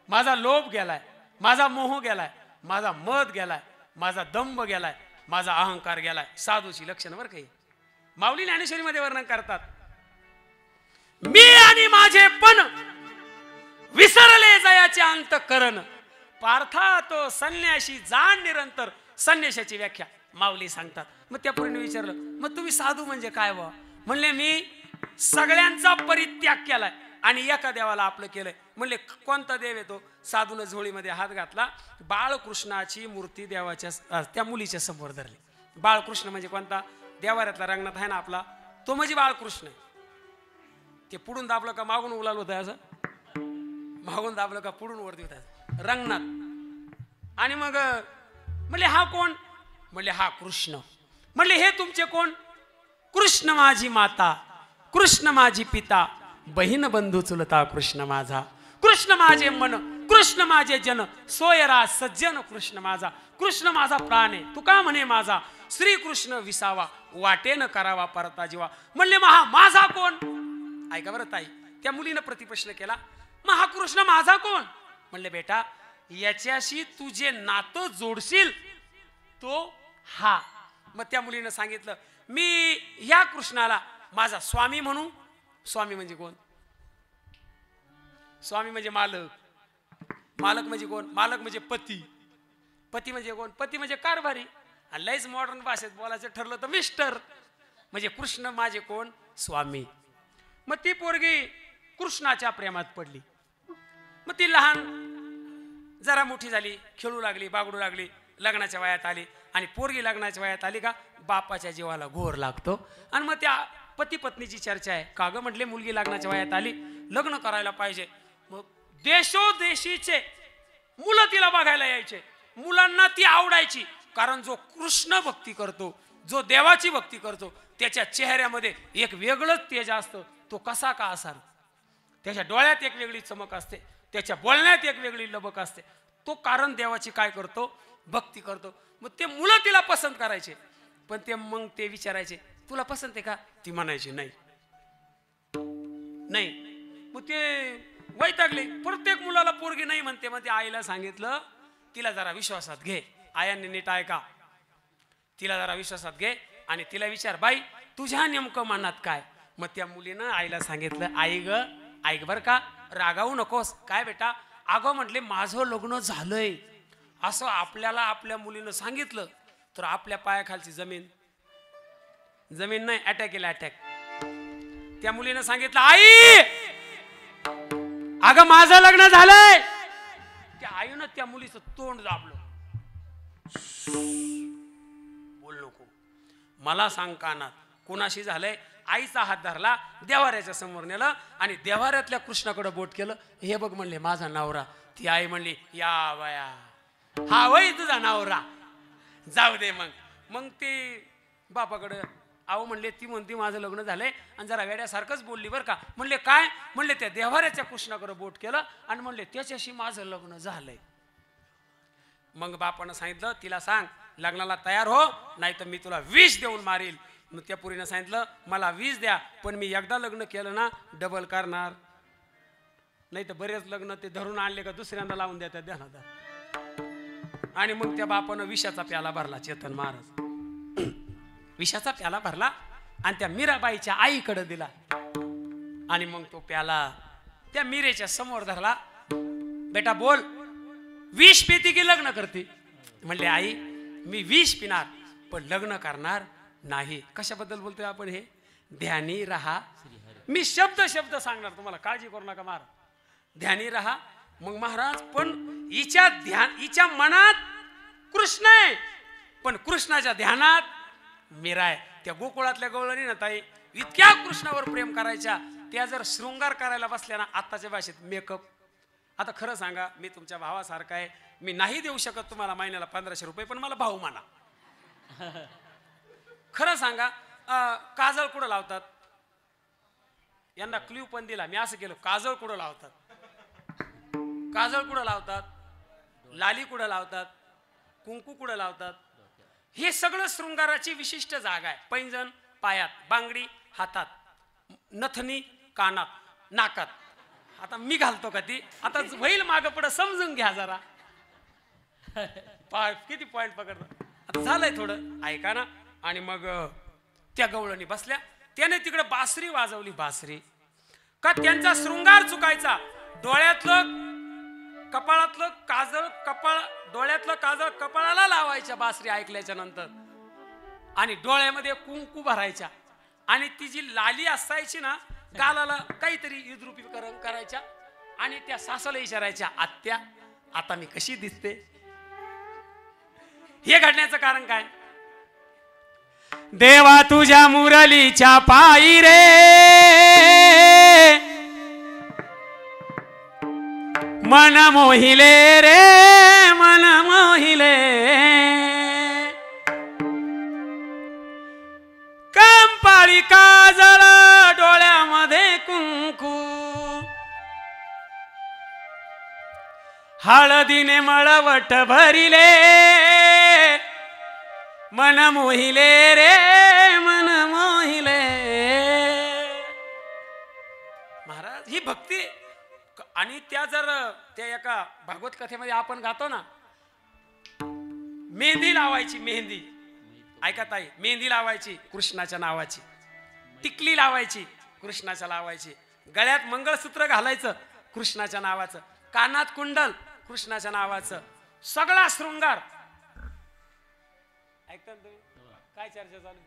माझा लोभ गेलाय माझा मोह गेलाय माझा मद गेलाय माझा दंभ गेलाय माझा अहंकार गेलाय साधूची लक्षणं बरं काही माऊली ज्ञानेश्वरीमध्ये वर्णन करतात मी आणि माझे पण विसरले जयाचे अंतःकरण पार्था तो संन्याशी जाण निरंतर संन्याशाची व्याख्या माऊली सांगतात मग त्या पूर्ण विचारलं मग तुम्ही साधू म्हणजे काय व म्हणले मी सगळ्यांचा परित्याग केलाय आणि एका देवाला आपलं केलंय म्हणले कोणता देव येतो साधून झोळीमध्ये हात घातला बाळकृष्णाची मूर्ती देवाच्या त्या मुलीच्या समोर धरली बाळकृष्ण म्हणजे कोणता देवाऱ्यातला रंगणात आहे ना आपला तो म्हणजे बाळकृष्ण ते पुढून दाबलं का मागून उलाल होत असं मागून दाबलं का पुढून वरती होत रंगणात आणि मग म्हणले हा कोण म्हणले हा कृष्ण म्हणले हे तुमचे कोण कृष्ण माझी माता कृष्ण माझी पिता बहीण बंधू चुलता कृष्ण माझा कृष्ण माझे मन कृष्ण माझे जन सोयरा सज्जन कृष्ण माझा कृष्ण माझा प्राण आहे तू का म्हणे माझा श्री कृष्ण विसावा वाटेन करावा परता जीवा म्हणले महा माझा कोण ऐका बरं ताई त्या मुलीनं प्रतिप्रश्न केला मग हा कृष्ण माझा कोण म्हणले बेटा याच्याशी तुझे नातं जोडशील तो हा मग त्या मुलीनं सांगितलं मी या कृष्णाला माझा स्वामी म्हणू स्वामी म्हणजे कोण स्वामी म्हणजे मालक मालक म्हणजे कोण मालक म्हणजे पती पती म्हणजे कोण पती म्हणजे कारभारी आणि लयच मॉडर्न भाषेत बोलायचं ठरलं तर मिस्टर म्हणजे कृष्ण माझे कोण स्वामी मग ती पोरगी कृष्णाच्या प्रेमात पडली. मग ती लहान जरा मोठी झाली, खेळू लागली, बागडू लागली, लग्नाच्या वयात आली. आणि पोरगी लग्नाच्या वयात आली का बापाच्या जीवाला घोर लागतो. आणि मग त्या पती पत्नीची चर्चा आहे, का ग म्हटले मुलगी लग्नाच्या वयात आली, लग्न करायला पाहिजे. मग देशोदेशीचे मुलं तिला बघायला यायचे. मुलांना ती आवडायची, कारण जो कृष्ण भक्ती करतो, जो देवाची भक्ती करतो, त्याच्या चेहऱ्यामध्ये एक वेगळंच तेज असतं. तो कसा का असाल, त्याच्या डोळ्यात एक वेगळी चमक असते, त्याच्या बोलण्यात एक वेगळी लबक असते. तो कारण देवाची काय करतो, भक्ती करतो. मग ते मुलं तिला पसंत करायचे. पण ते मग ते विचारायचे तुला पसंत आहे का, ती म्हणायची नाही नाही. मग ते वैतागले. प्रत्येक मुलाला पोरगी नाही म्हणते. मग ते आईला सांगितलं तिला जरा विश्वासात घे, आयांनी नीट ऐका, तिला जरा विश्वासात घे आणि तिला विचार बाई तुझ्या नेमकं मनात काय. मग त्या मुलीनं आईला सांगितलं आई ग ऐक बर का, रागावू नकोस. काय बेटा, अगं म्हटले माझं लग्न झालंय असं आपल्याला आपल्या मुलीनं सांगितलं तर आपल्या पायाखालची जमीन नाही, अटॅक केला अटॅक. त्या मुलीनं सांगितलं आई अगं माझं लग्न झालंय. त्या आईनं त्या मुलीचं तोंड दाबलं. बोल नको, मला सांग कानात कोणाशी झालंय. आईचा हात धरला, देवाऱ्याच्या समोर नेलं आणि देवाऱ्यातल्या कृष्णाकडे बोट केलं. हे बघ म्हणले माझा नवरा. ती आई म्हणली या बाया हा वय तुझा नवरा, जाऊ दे. मग ते बापाकडे आहो म्हणले ती म्हणती माझं लग्न झालंय आणि जरा वेड्यासारखंच बोलली बरं का. म्हणले काय, म्हणले त्या देवाऱ्याच्या कृष्णाकडे बोट केलं आणि म्हणले त्याच्याशी माझं लग्न झालंय. मग बापानं सांगितलं तिला सांग लग्नाला तयार हो, नाही तर मी तुला विष देऊन मारील. मग त्या पुरीनं सांगितलं मला विष द्या, पण मी एकदा लग्न केलं ना डबल करणार, नाही तर बरेच लग्न ते धरून आणले का दुसऱ्यांदा लावून देतात ध्यानात. आणि मग त्या बापानं विषाचा प्याला भरला. चेतन महाराज विषाचा प्याला भरला आणि त्या मीराबाईच्या आईकडे दिला. आणि मग तो प्याला त्या मीरेच्या समोर धरला. बेटा बोल, विष पिती की लग्न करते. म्हणले आई मी विष पिणार पण लग्न करणार नाही. कशाबद्दल बोलतोय आपण हे, ध्यानी रहा. मी शब्द सांगणार तुम्हाला, काळजी करू नका महाराज, ध्यानी रहा. मग महाराज पण हिच्या मनात कृष्ण आहे पण कृष्णाच्या ध्यानात मीरा आहे. त्या गोकुळातल्या गवळणी ना ताई इतक्या कृष्णावर प्रेम करायच्या, त्या जर शृंगार करायला बसल्या ना आत्ताच्या भाषेत मेकअप. आता खरं सांगा मी तुमच्या भावासारखा आहे, मी नाही देऊ शकत तुम्हाला महिन्याला 1500 रुपये, पण मला भाऊ माना. खरं सांगा काजळ कुठं लावतात, यांना क्ल्यू पण दिला मी, असं केलं काजळ कुठं लावतात, काजळ कुठं लावतात, लाली कुठं लावतात, कुंकू कुठं लावतात. हे सगळं शृंगाराची विशिष्ट जागा आहे. पैंजण पायात, बांगडी हातात, नथनी कानात, नाकात. आता मी घालतो का ती, आता होईल मागं पुढं समजून घ्या जरा. किती पॉइंट पकडतो आता, झालंय थोडं ऐका ना. आणि मग त्या गवळणी बसल्या, त्याने तिकडे बासरी वाजवली. बासरी का त्यांचा शृंगार चुकायचा. डोळ्यातलं कपाळातलं काजळ डोळ्यातलं काजळ कपाळाला लावायच्या बासरी ऐकल्याच्या नंतर, आणि डोळ्यामध्ये कुंकू भरायच्या, आणि ती जी लाली असायची ना गालाला काहीतरी युद्रुपीकरण करायच्या, आणि त्या सासाला विचारायच्या आत्या आता मी कशी दिसते. हे घडण्याचं कारण काय, देवा तुझ्या मुरलीच्या पायी रे मन मोहिले रे मन मोहिले, कंपाळी काजळ डोळ्यामध्ये कुंकू, हळदीने मळवट भरिले मन मोहिले रे मन मोहिले. महाराज ही भक्ती. आणि त्या जर त्या एका भागवत कथेमध्ये आपण गातो ना, मेहंदी लावायची, मेहंदी ऐका ताई, मेहंदी लावायची कृष्णाच्या नावाची, टिकली लावायची कृष्णाच्या लावायची, गळ्यात मंगळसूत्र घालायचं कृष्णाच्या नावाचं, कानात कुंडल कृष्णाच्या नावाचं, सगळा शृंगार. ऐकता तुम्ही काय चर्चा चालू,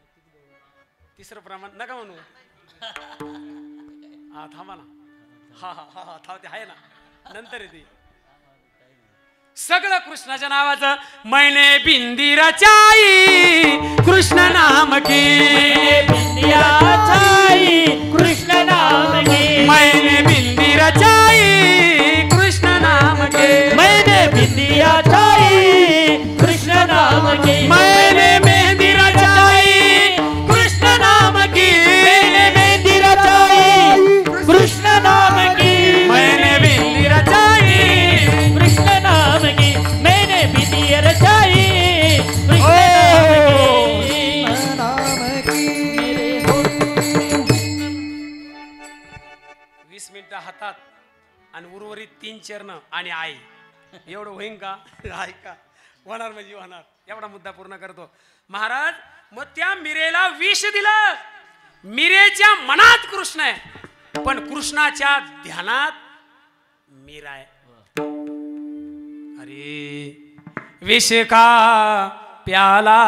तिसरं प्रमाण नका म्हणू. हा थांबा ना, हा हा हा हा ते आहे ना नंतर येते सगळं कृष्णाच्या नावाचं मैने बिंदी रचाई कृष्ण नाम की बिंदिया छाई कृष्ण नाम की मैंने बिंदी रचाई कृष्ण नाम की मैंने बिंदिया छाई कृष्ण नाम की मैंने मेहंदी रचाई कृष्ण नाम की मैंने मेहंदी रचाई कृष्ण नाम की मैंने बिंदी रचाई कृष्ण नाम की मैंने बिंदिया रचाई कृष्ण नाम की नाम की 20 मिनिटं हातात आणि उर्वरित 3 चरण आणि आई एवढं होईन का ऐका होणार म्हणजे होणार एवढा मुद्दा पूर्ण करतो महाराज मग त्या मिरेला विष दिलं मिरेच्या मनात कृष्ण आहे पण कृष्णाच्या ध्यानात मीरा आहे अरे विष का प्याला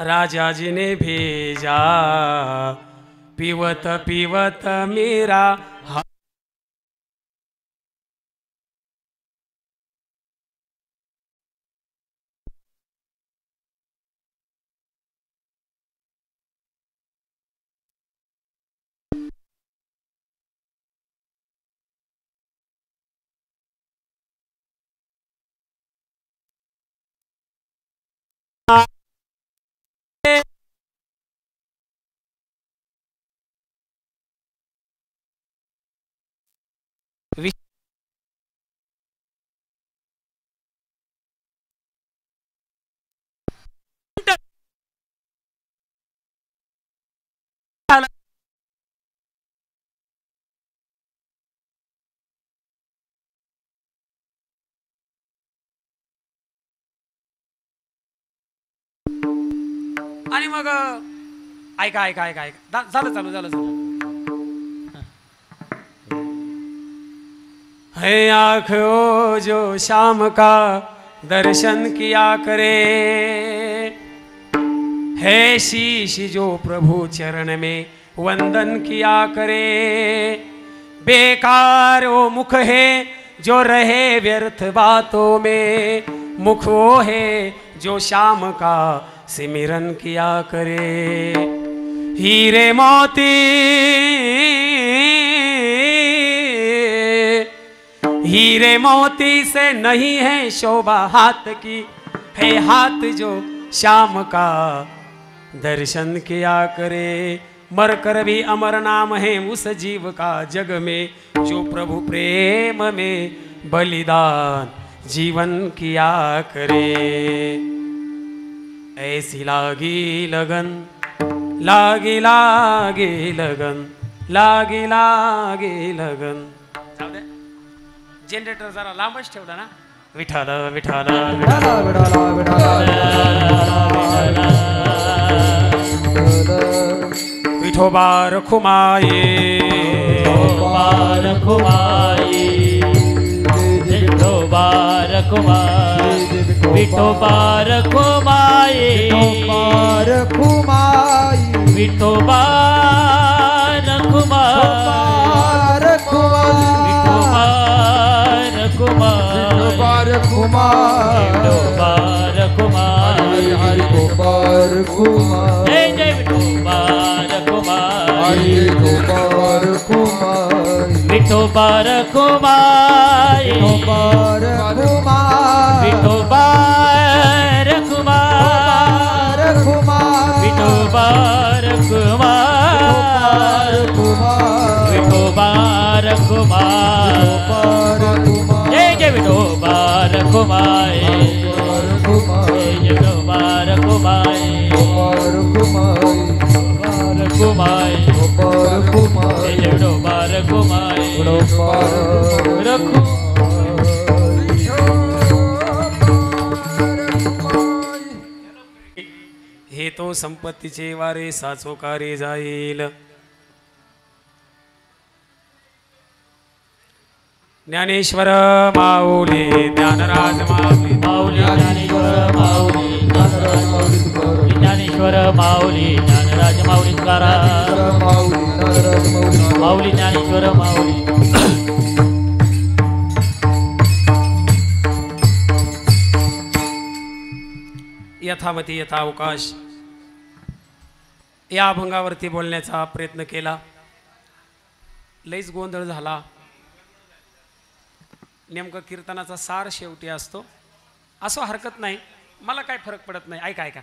राजा जी ने भेजा पीवत पीवत मीरा आणि मग ऐका ऐका ऐका ऐका झालं चालू झालं चालू है आँखों जो शाम का दर्शन किया करे है शीश जो प्रभु चरण में वंदन किया करे बेकार वो मुख है जो रहे व्यर्थ बातों में मुख वो है जो शाम का सिमरन किया करे हीरे मोती हीरे मोती से नहीं है शोभा हाथ की है हाथ जो शाम का दर्शन किया करे मर कर भी अमर नाम है उस जीव का जग में जो प्रभु प्रेम में बलिदान जीवन किया करे ऐसी लागी लगन लागी लागी लगन लागी लागी लगन जाऊ दे जनरेटर जरा लांबच ठेवला ना विठाला विठाला विठाला विठाला विठाला विठोबा रखुमाये रखुमाई विठोबा रखुमाई विठोबा रखुमाई रखुमाई विठोबा रखुमाई रखुमाई विठोबा रखुमाई विठोबा रखुमाई हरि गोपाल कुमार जय जय विठोबा रखुमाई हरि गोपाल कुमार विठोबा रखुमाई गोपाल कुमार विठोबा रखुमाई कुमार विठोबा रखुमाई कुमार विठोबा रखुमाई जय जय विठोबा रखुमाई जय जय विठोबा रखुमाई रखुमाई जय जय विठोबा रखुमाई रखु हे तो संपत्तीचे वारे साचोकारे जाईल ज्ञानेश्वर माऊली ज्ञानराज माऊली माऊली ज्ञानेश्वर माऊली ज्ञानराज माऊली ज्ञानेश्वर माऊली ज्ञानराज माऊली तुकाराम माऊली ज्ञानेश्वर माऊली यथामती यथावकाश या अभंगावरती बोलण्याचा प्रयत्न केला. लईच गोंधळ झाला. नेमकं कीर्तनाचा सार शेवटी असतो. असो हरकत नाही, मला काय फरक पडत नाही. ऐका ऐका,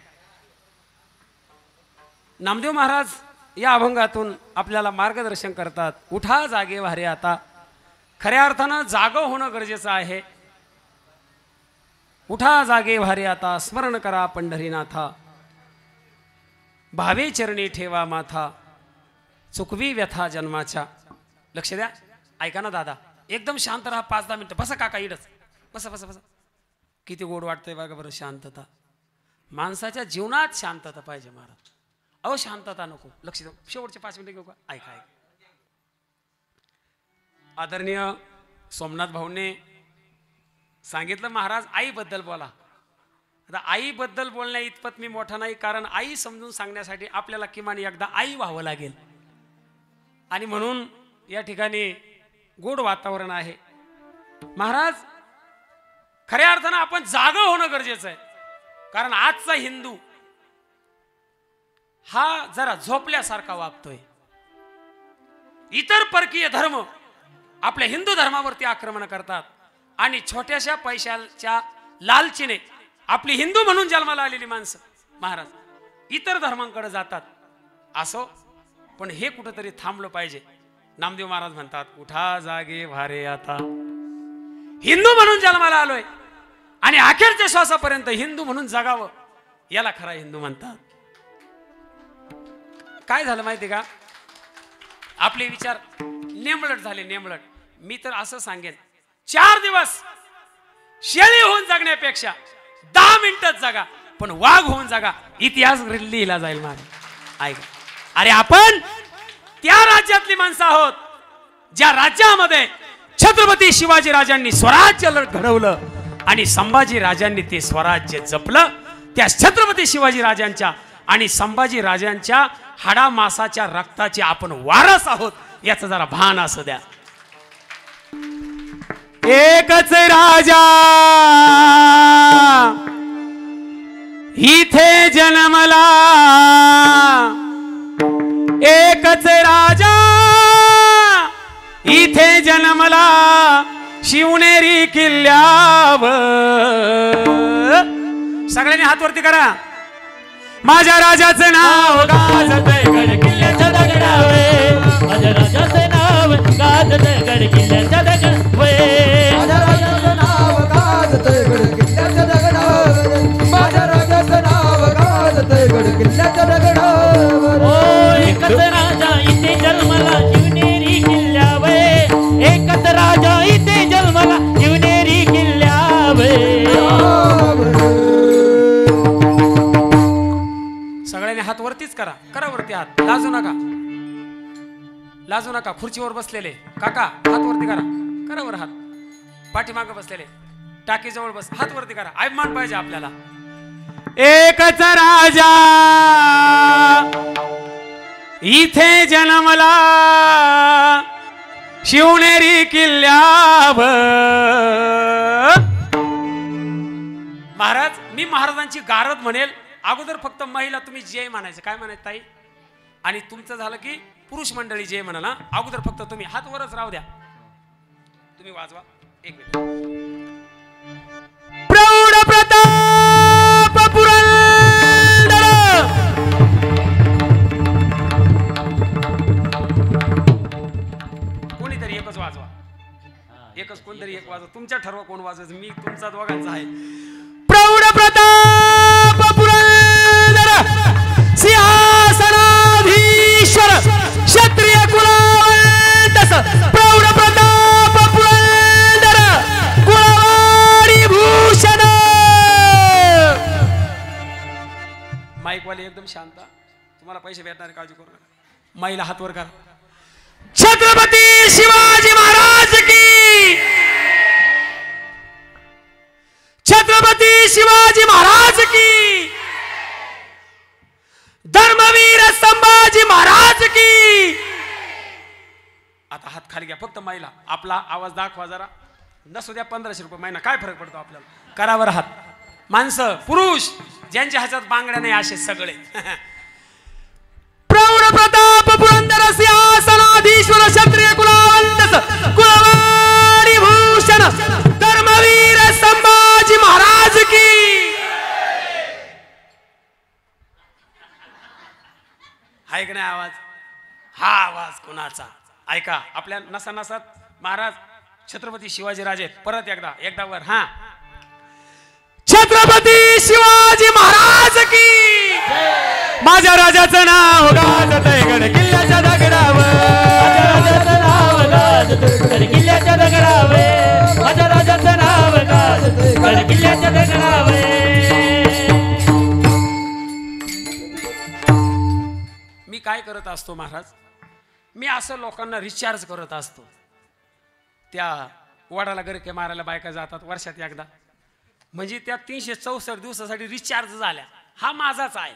नामदेव महाराज या अभंगातून आपल्याला मार्गदर्शन करतात. उठा जागे वारे आता. खऱ्या अर्थानं जागं होणं गरजेचं आहे. उठा जागे वारे आता, स्मरण करा पंढरीनाथा. भावे चरणी ठेवा माथा, चुकवी व्यथा जन्माच्या. लक्ष द्या, ऐका ना दादा, एकदम शांत राहा. 5-10 मिनिटं बसा. काका इडच बसा बसा बसा. किती गोड वाटतंय बघा बरं. शांतता, माणसाच्या जीवनात शांतता पाहिजे महाराज. अहो शांतता नको. लक्ष द्या, शेवटचे 5 मिनिटं घेऊ का? ऐका ऐका. आदरणीय सोमनाथ भाऊने सांगितलं महाराज आईबद्दल बोला. आता आईबद्दल बोलण्या इतपत मी मोठा नाही, कारण आई समजून सांगण्यासाठी आपल्याला किमान एकदा आई व्हावं लागेल. आणि म्हणून या ठिकाणी गोड वातावरण आहे. महाराज खऱ्या अर्थानं आपण जागं होणं गरजेचं आहे. कारण आजचा हिंदू हा जरा झोपल्यासारखा वागतोय. इतर परकीय धर्म आपल्या हिंदू धर्मावरती आक्रमण करतात आणि छोट्याशा पैशाच्या लालचीने आपली हिंदू म्हणून जन्माला आलेली माणसं महाराज इतर धर्मांकडे जातात. असो, पण हे कुठंतरी थांबलं पाहिजे. नामदेव महाराज म्हणतात, उठा जागे वारे आता. हिंदू म्हणून जन्माला आलोय आणि अखेरच्या श्वासापर्यंत हिंदू म्हणून जगावं, याला खरा हिंदू म्हणतात. काय झालं माहिती का, आपले विचार नेमळट झाले. नेमळट. मी तर असं सांगेन, 4 दिवस शेळी होऊन जगण्यापेक्षा 10 मिनिटच जगा, पण वाघ होऊन जगा. इतिहास लिहिला जाईल महाराज. ऐका, अरे आपण त्या राज्यातली माणसं आहोत ज्या राज्यामध्ये छत्रपती शिवाजी राजांनी स्वराज्य घडवलं आणि संभाजी राजांनी ते स्वराज्य जपलं. त्या छत्रपती शिवाजी राजांच्या आणि संभाजी राजांच्या हाडामासाच्या रक्ताचे आपण वारस आहोत, याचं जरा भान असू द्या. एकच राजा इथे जन्मला, एकच राजा इथे जन्मला, शिवनेरी किल्ल्यावर. सगळ्यांनी हात वरती करा. माझ्या राजाचं नाव गाजतंय गड किल्ल्याच्या दगडावर. माझ्या राजाचं नाव गाजतंय गड किल्ल्याच्या दगडावर. माझ्या राजाचं नाव गाजतंय गड किल्ल्याच्या दगडावर. माझ्या राजाचं नाव गाजतंय गड किल्ल्याच्या दगडावर. एकच राजा इथे जन्मला, शिवनेरी किल्ल्यावर. एकच राजा इथे जन्मला, शिवनेरी किल्ल्यावर. सगळ्यांनी हात वरतीच करा. करा वरती हात. लाजू नका, लाजू नका. खुर्चीवर बसलेले काका हात वरती करा. करा वर हात. पाठीमागे बसलेले टाकीजवळ बस, हात वरती करा. अभिमान पाहिजे आपल्याला. एकच राजा इथे जन्मला, शिवनेरी किल्ल्यावर. महाराज मी महाराजांची गारद म्हणेल. अगोदर फक्त महिला तुम्ही जय म्हणायचं. काय म्हणायचं ताई? आणि तुमचं झालं की पुरुष मंडळी जय म्हणा ना. अगोदर फक्त तुम्ही हात वरच राहू द्या. तुम्ही वाजवा. 1 मिनिट. प्रौढ प्रताप पुरंदर. कोणीतरी एकच वाजवा. एकच कोणतरी एक वाजवा. तुमच्या ठरवा कोण वाजवायचं. मी तुमचा दोघांचा आहे. प्रौढ प्रताप पुरंदर सिंहासनाधीश्वर क्षत्रिय कुलावंतस प्रौढ प्रताप पुरंदर कुळवाडी भूषण. माईकवाले एकदम शांत. तुम्हाला पैसे भेटणार, काळजी करू नका. माईला हात वर करा. छत्रपती शिवाजी महाराज की, छत्रपती शिवाजी महाराज की, धर्मवीर संभाजी महाराज की. आता हात खाली घ्या. फक्त महिला आपला आवाज दाखवा जरा. नसू द्या 1500 रुपये महिना, काय फरक पडतो आपल्याला. करावर हात. माणसं पुरुष ज्यांच्या हातात बांगड्या नाही असे सगळे. प्रौढ प्रताप पुरंदर सिंहासनाधीश्वर क्षत्रिय कुलावंत कुलवाडी भूषण धर्मवीर संभाजी महाराज की. ऐक नाही आवाज, हा आवाज कोणाचा? ऐका आपल्या नसा नसात महाराज छत्रपती शिवाजी राजे. परत एकदा वर. हा, छत्रपती शिवाजी महाराज की. माझ्या राजाचं नाव गाजतंय गड किल्ल्याच्या दगडावर. माझ्या राजाचं नाव गाजतंय गड किल्ल्याच्या दगडावर. माझ्या राजाचं नाव गाजतंय गड किल्ल्याच्या दगडावर. मी काय करत असतो महाराज, मी असं लोकांना रिचार्ज करत असतो. त्या वडाला गरके मारायला बायका जातात वर्षात एकदा, म्हणजे त्या 364 दिवसासाठी रिचार्ज झाल्या. हा माझाच आहे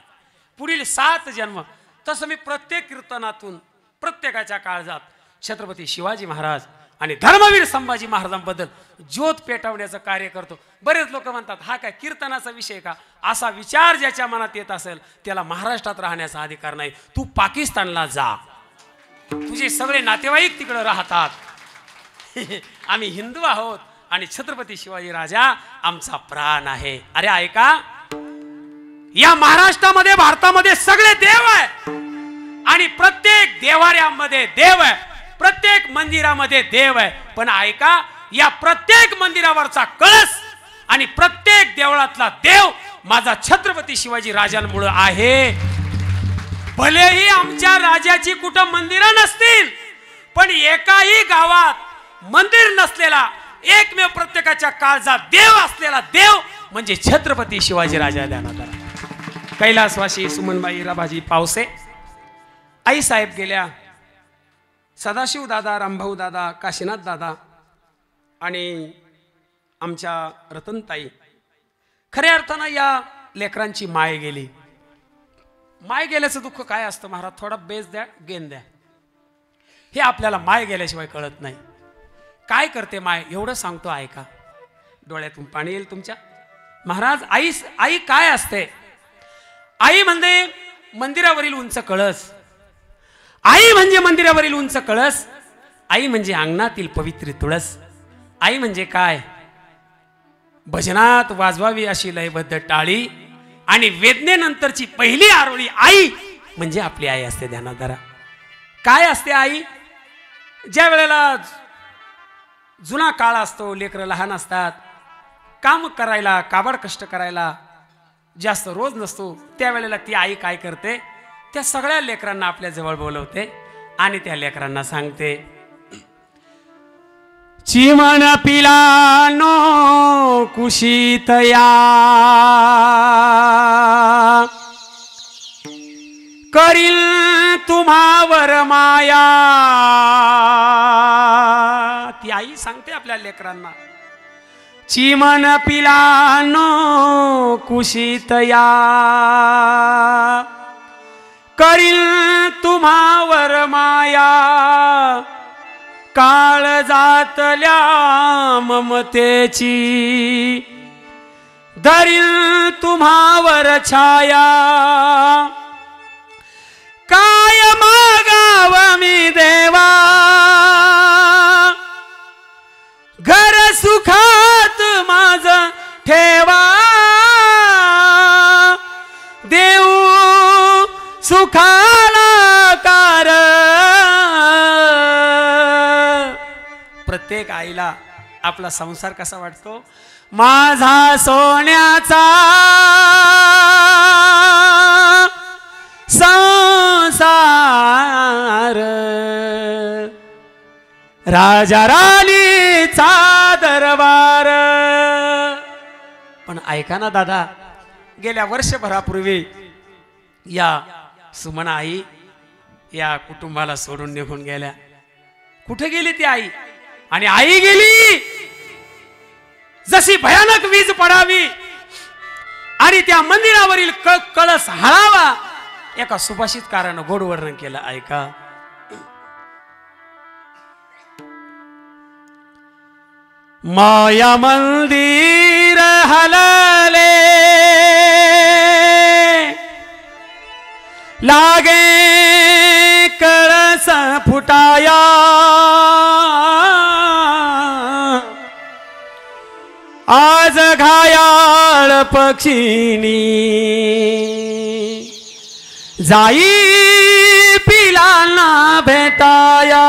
पुढील 7 जन्म. तसं मी प्रत्येक कीर्तनातून प्रत्येकाच्या काळजात छत्रपती शिवाजी महाराज आणि धर्मवीर संभाजी महाराजांबद्दल ज्योत पेटवण्याचं कार्य करतो. बरेच लोक म्हणतात हा काय कीर्तनाचा विषय का? असा विचार ज्याच्या मनात येत असेल त्याला महाराष्ट्रात राहण्याचा अधिकार नाही. तू पाकिस्तानला जा, तुझे सगळे नातेवाईक तिकडे राहतात. आम्ही हिंदू आहोत आणि छत्रपती शिवाजी राजा आमचा प्राण आहे. अरे ऐका, या महाराष्ट्रामध्ये भारतामध्ये सगळे देव आहे आणि प्रत्येक देवाऱ्यामध्ये देव आहे, प्रत्येक मंदिरामध्ये देव आहे. पण ऐका, या प्रत्येक मंदिरावरचा कळस आणि प्रत्येक देवळातला देव माझा छत्रपती शिवाजी राजांमुळे आहे. भलेही आमच्या राजाची कुठं मंदिरं नसतील, पण एकाही गावात मंदिर नसलेला एकमेव प्रत्येकाच्या काळजात देव असलेला देव म्हणजे छत्रपती शिवाजी राजा. ध्यानात कैलासवासी सुमनबाई राभाजी पावसे आई साहेब गेल्या. सदाशिव दादा, रामभाऊ दादा, काशीनाथ दादा आणि आमच्या रतनताई, खऱ्या अर्थानं या लेकरांची माय गेली. माय गेल्याचं दुःख काय असतं महाराज? थोडा बेस द्या, गेन द्या. हे आपल्याला माय गेल्याशिवाय कळत नाही. काय करते माय एवढं सांगतो ऐका, डोळ्यातून पाणी येईल तुमच्या. महाराज आई काय असते? आई म्हणजे मंदिरावरील उंच कळस. आई म्हणजे मंदिरावरील उंच कळस. आई म्हणजे अंगणातील पवित्र तुळस. आई म्हणजे काय? भजनात वाजवावी अशी लयबद्ध टाळी आणि वेदनेनंतरची पहिली आरोळी आई म्हणजे आपली आई असते. ध्यानात धरा. काय असते आई? ज्या वेळेला जुना काळ असतो, लेकरं लहान असतात, काम करायला, काबाड कष्ट करायला जास्त रोज नसतो, त्यावेळेला ती आई काय करते? त्या सगळ्या लेकरांना आपल्या जवळ बोलवते आणि त्या लेकरांना सांगते, चिमण पिलानो कुशीत या, करील तुम्हावर माया. ती आई सांगते आपल्या लेकरांना, चिमण पिलानो कुशीत या, करील तुम्हावर माया. काळ जातल्या ममतेची, धरील तुम्हावर छाया. काय मागाव मी देवा, घर सुखात माझ ठेवा. देऊ सुखाला कार. प्रत्येक आईला आपला संसार कसा वाटतो? माझा सोन्याचा संसार, राजा राणीचा दरबार. पण ऐका ना दादा, गेल्या वर्षभरापूर्वी या सुमना आई या कुटुंबाला सोडून निघून गेल्या. कुठे गेली ती आई? आणि आई गेली जशी भयानक वीज पडावी आणि त्या मंदिरावरील कळस हळावा, एका सुभाषितकारानं गोड वर्णन केलं. ऐका, माया मंदिर हलले, लागे कळस फुटाया आज घायाळ पक्षीनी जाई पिलांना भेटाया.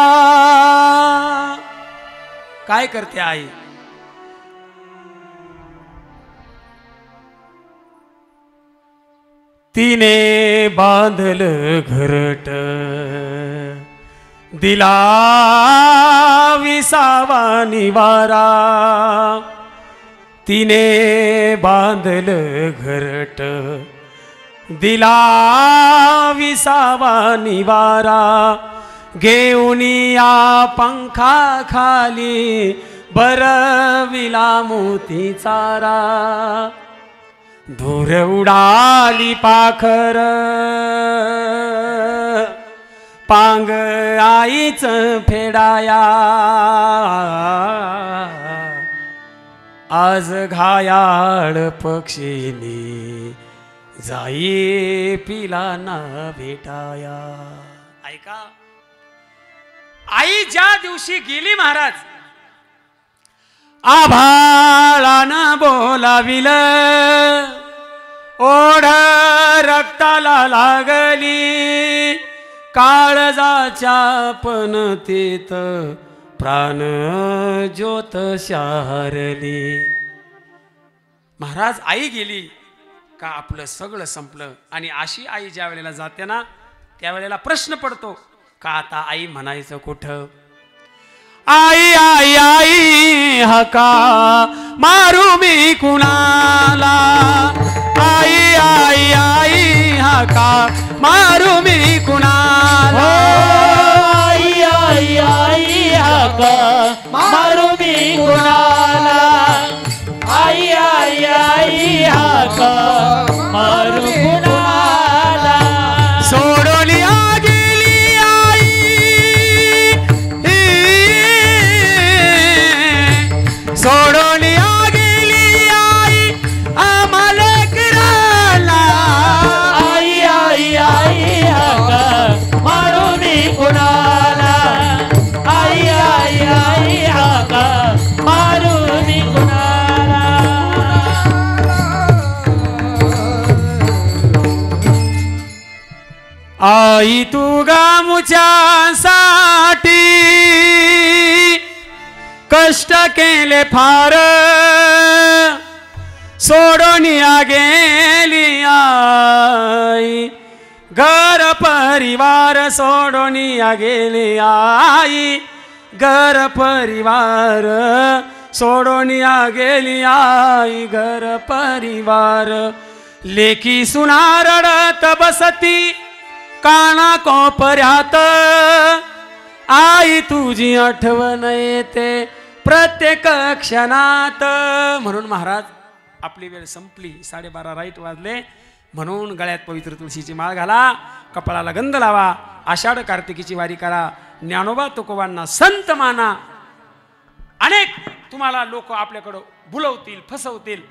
काय करते आई? तिने बांधल घरट दिला विसावा निवारा. तिने बांधल घरट दिला विसावा निवारा. घेऊन या पंखा खाली बरविला मोती चारा. धूर उडाली पाखर पांग आईच फेडाया. आज घायाळ पक्षीनी जाई पिलांना भेटाया. ऐका, आई ज्या दिवशी गेली महाराज, आभाळानं बोलाविल, ओढ रक्ताला लागली, काळजाच्या पणतीत प्राण ज्योत शारली. महाराज आई गेली का आपलं सगळं संपलं. आणि अशी आई ज्या वेळेला जाते ना त्यावेळेला प्रश्न पडतो का आता आई म्हणायचं कुठं. आई आई आई हका मारू मी कुणाला. आई आई आई हका मारू मी कुणाला. आई आई आई हका मारू मी कुणाला. आई आई आई हका मारू कुणाला. सोडून गेली आई सोडून गेली आई आम्हाला कराला. आई आई आई हका मारू मी कुणाला. आई आई आई हका मारू मी कुणाला. आई तू गामुच्यासाठी कष्ट केले फार. सोडून गेली आई घर परिवार. सोडून गेली आई घर परिवार. सोडून गेली आई घर परिवार. लेकी सुना रडत बसती काना कोपऱ्यात. आई तुझी आठवण येते प्रत्येक क्षणात. म्हणून महाराज आपली वेळ संपली, 12:30 राईट वाजले. म्हणून गळ्यात पवित्र तुळशीची माळ घाला, कपाळाला गंध लावा, आषाढ कार्तिकीची वारी करा, ज्ञानोबा तुकोबांना संत माना. अनेक तुम्हाला लोक आपल्याकडं भुलवतील, फसवतील,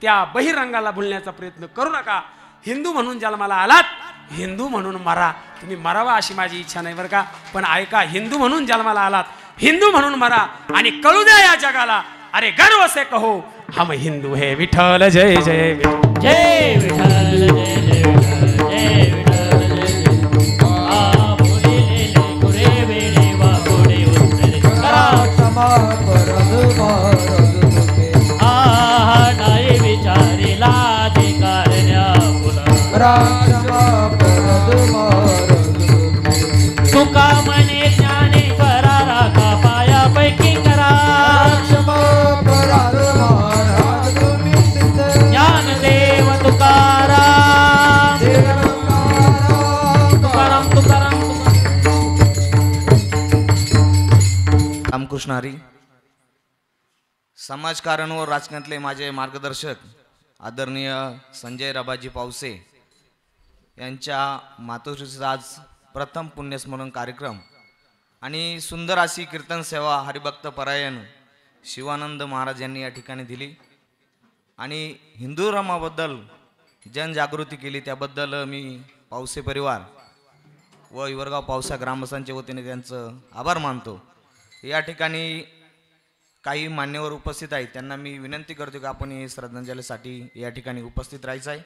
त्या बहिरंगाला भुलण्याचा प्रयत्न करू नका. हिंदू म्हणून जन्माला आलात, हिंदू म्हणून मरा. तुम्ही मरावा अशी माझी इच्छा नाही बरं का, पण ऐका, हिंदू म्हणून जन्माला आलात, हिंदू म्हणून मरा आणि कळू द्या या जगाला, अरे गर्व से कहो हम हिंदू है. विठ्ठल जय जय विठ्ठल. जय विठ्ठल जय जय विठ्ठल जय विठ्ठल जय. आ बोलिले गुरे वेळे वा गोडे उत्तरे करा. क्षमा परद महाराज तुके. आ नाही विचारिला अधिकारण्या फुला. क्षमा परद महाराज तुके. तुका म्हणे ज्ञानेश्वरा राखा पायापैकी करा. क्षमा परद महाराज तुम्ही सिद्ध. ज्ञानदेव तुकाराम. तुकाराम तुकाराम. रामकृष्ण हरी. समाजकारण व राजकारणातले माझे मार्गदर्शक आदरणीय संजय रबाजी पावसे यांच्या मातोश्रीचा आज प्रथम पुण्यस्मरण कार्यक्रम आणि सुंदर अशी कीर्तन सेवा हरिभक्त परायण शिवानंद महाराज यांनी या ठिकाणी दिली. आणि हिंदू धर्माबद्दल जनजागृती केली, त्याबद्दल मी पावसे परिवार व हिवरगाव पावसा ग्रामस्थांच्या वतीने त्यांचं आभार मानतो. या ठिकाणी काही मान्यवर उपस्थित आहेत, त्यांना मी विनंती करतो की आपण ही श्रद्धांजलीसाठी या ठिकाणी उपस्थित राहायचं आहे.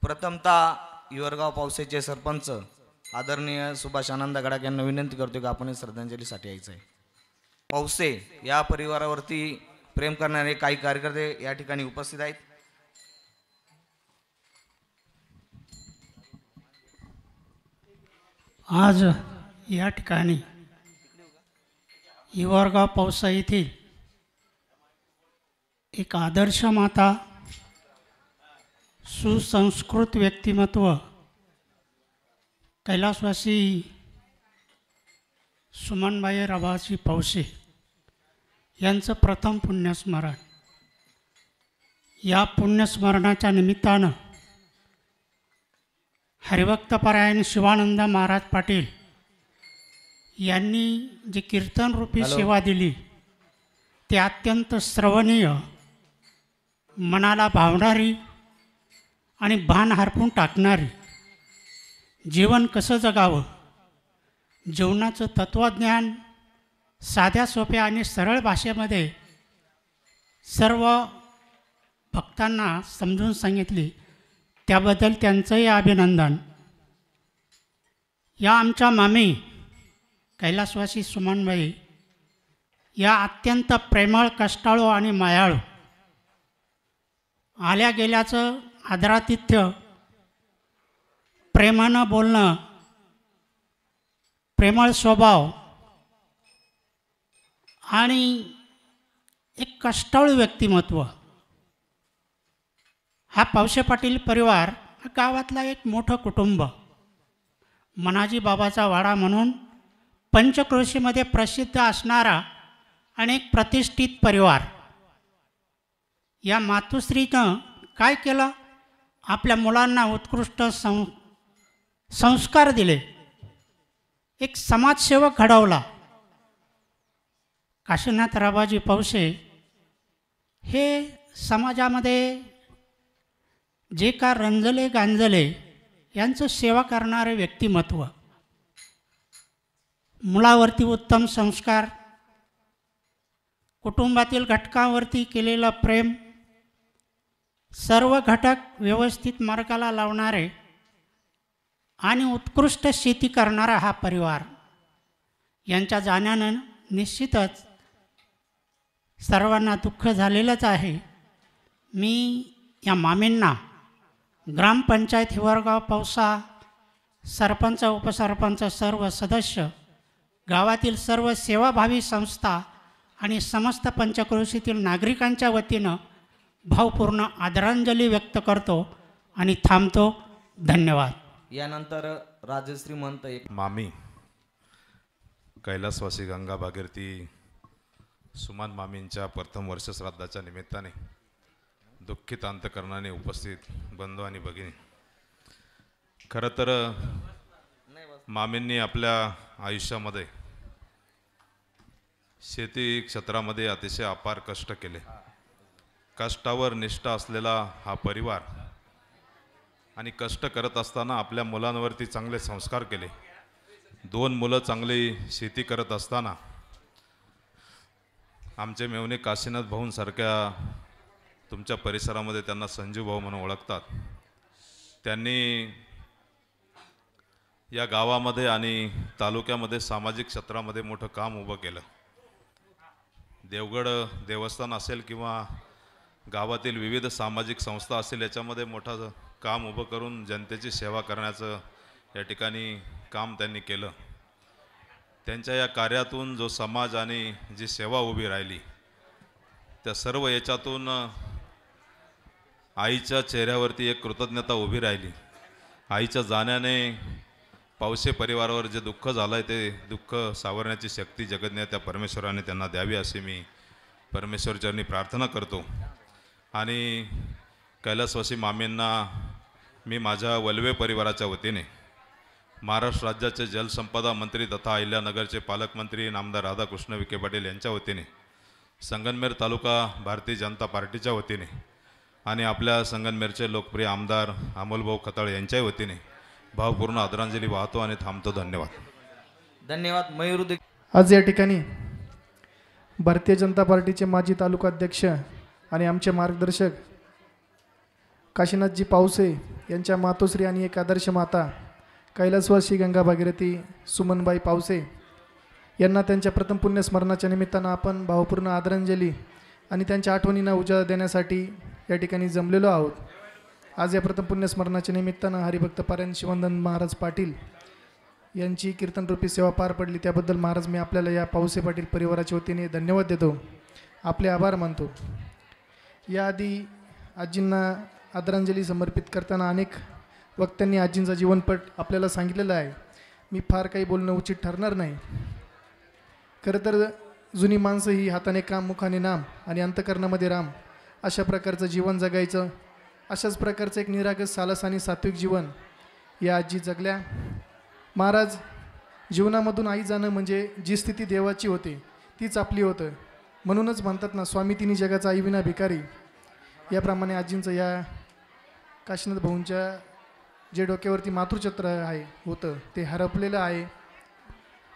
प्रथमतः हिवरगाव पावसेचे सरपंच आदरणीय सुभाष आनंद गडाख यांना विनंती करतो की आपण श्रद्धांजलीसाठी यायचं आहे. पावसे या परिवारावरती प्रेम करणारे काही कार्यकर्ते या ठिकाणी उपस्थित आहेत. आज या ठिकाणी हिवरगाव पावसा येथील एक आदर्श माता, सुसंस्कृत व्यक्तिमत्व कैलासवासी सुमनबाई रबाजी पावसे यांचं प्रथम पुण्यस्मरण. या पुण्यस्मरणाच्या निमित्तानं हरिभक्तपरायण शिवानंद महाराज पाटील यांनी जी कीर्तनरूपी सेवा दिली ते अत्यंत श्रवणीय, मनाला भावणारी आणि भान हरपून टाकणारी. जीवन कसं जगावं, जीवनाचं तत्त्वज्ञान साध्या सोप्या आणि सरळ भाषेमध्ये सर्व भक्तांना समजून सांगितली, त्याबद्दल त्यांचंही अभिनंदन. या आमच्या मामी कैलासवासी सुमनबाई या अत्यंत प्रेमळ, कष्टाळू आणि मायाळू. आल्या गेल्याचं आदरातिथ्य, प्रेमानं बोलणं, प्रेमळ स्वभाव आणि एक कष्टाळू व्यक्तिमत्व. हा पावसे पाटील परिवार गावातला एक मोठं कुटुंब. मनाजी बाबाचा वाडा म्हणून पंचक्रोशीमध्ये प्रसिद्ध असणारा आणि एक प्रतिष्ठित परिवार. या मातुश्रीनं काय केलं, आपल्या मुलांना उत्कृष्ट संस्कार दिले, एक समाजसेवक घडवला. काशीनाथ राबाजी पावसे हे समाजामध्ये जे का रंजले गांजले यांचं सेवा करणारे व्यक्तिमत्व. मुलावरती उत्तम संस्कार, कुटुंबातील घटकांवरती केलेलं प्रेम, सर्व घटक व्यवस्थित मार्गाला लावणारे आणि उत्कृष्ट शेती करणारा हा परिवार. यांच्या जाण्यानं निश्चितच सर्वांना दुःख झालेलंच आहे. मी या मामींना, ग्रामपंचायत हिवरगाव पावसा, सरपंच, उपसरपंच, सर्व सदस्य, गावातील सर्व सेवाभावी संस्था आणि समस्त पंचक्रोशीतील नागरिकांच्या वतीनं भावपूर्ण आदरांजली व्यक्त करतो आणि थांबतो. धन्यवाद. यानंतर राजश्री म्हणत एक मामी कैलासवासी गंगा भागीरथी सुमन मामींच्या प्रथम वर्ष श्राद्धाच्या निमित्ताने दुःखित अंतकरणाने उपस्थित बंधू आणि भगिनी, खरं तर मामींनी आपल्या आयुष्यामध्ये शेती क्षेत्रामध्ये अतिशय अपार कष्ट केले. कष्टावर निष्ठा असलेला हा परिवार आणि कष्ट करत असताना आपल्या मुलांवरती चांगले संस्कार केले. 2 मुलं चांगली शेती करत असताना आमचे मेवणे काशीनाथ भाऊंसारख्या तुमच्या परिसरामध्ये त्यांना संजीव भाऊ म्हणून ओळखतात. त्यांनी या गावामध्ये आणि तालुक्यामध्ये सामाजिक क्षेत्रामध्ये मोठं काम उभं केलं. देवगड देवस्थान असेल किंवा गावातील विविध सामाजिक संस्था असेल, याच्यामध्ये मोठं काम उभं करून जनतेची सेवा करण्याचं या ठिकाणी काम त्यांनी केलं. त्यांच्या या कार्यातून जो समाज आणि जी सेवा उभी राहिली, त्या सर्व याच्यातून आईच्या चेहऱ्यावरती एक कृतज्ञता उभी राहिली. आईच्या जाण्याने पावसे परिवारावर जे दुःख झालं आहे ते दुःख सावरण्याची शक्ती जगज्ञात्या परमेश्वराने त्यांना द्यावी अशी मी परमेश्वरचरणी प्रार्थना करतो. आणि कैलासवासी मामींना मी माझ्या वल्वे परिवाराच्या वतीने, महाराष्ट्र राज्याचे जलसंपदा मंत्री तथा अहिल्यानगरचे पालकमंत्री नामदार राधाकृष्ण विखे पाटील यांच्या वतीने, संगमनेर तालुका भारतीय जनता पार्टीच्या वतीने आणि आपल्या संगमनेरचे लोकप्रिय आमदार अमोलभाऊ खताळ यांच्याही वतीने भावपूर्ण आदरांजली वाहतो आणि थांबतो. धन्यवाद. धन्यवाद. मयूर आज या ठिकाणी भारतीय जनता पार्टीचे माजी तालुका अध्यक्ष आणि आमचे मार्गदर्शक काशीनाथजी पावसे यांच्या मातोश्री आणि एक आदर्श माता कैलासवासी गंगा भागीरथी सुमनबाई पावसे यांना त्यांच्या प्रथम पुण्यस्मरणाच्या निमित्तानं आपण भावपूर्ण आदरांजली आणि त्यांच्या आठवणींना उजाळा देण्यासाठी या ठिकाणी जमलेलो आहोत. आज या प्रथम पुण्यस्मरणाच्या निमित्तानं हरिभक्त पारायण शिवानंद महाराज पाटील यांची कीर्तनरूपी सेवा पार पडली. त्याबद्दल महाराज मी आपल्याला या पावसे पाटील परिवाराच्या वतीने धन्यवाद देतो, आपले आभार मानतो. याआधी आजींना आदरांजली समर्पित करताना अनेक वक्त्यांनी आजींचा जीवनपट आपल्याला सांगितलेला आहे. मी फार काही बोलणं उचित ठरणार नाही. खरं तर जुनी माणसं ही हाताने काम मुखाने नाम आणि अंतकरणामध्ये राम अशा प्रकारचं जीवन जगायचं. अशाच प्रकारचं एक निरागस सालस आणि सात्विक जीवन या आजी जगल्या. महाराज जीवनामधून आई जाणं म्हणजे जी स्थिती देवाची होते तीच आपली होतं. म्हणूनच म्हणतात ना, स्वामी तिन्ही जगाचा आई विना भिकारी. याप्रमाणे आजींचं या काशीनाथ भाऊंच्या जे डोक्यावरती मातृछत्र होतं ते हरपलेलं आहे.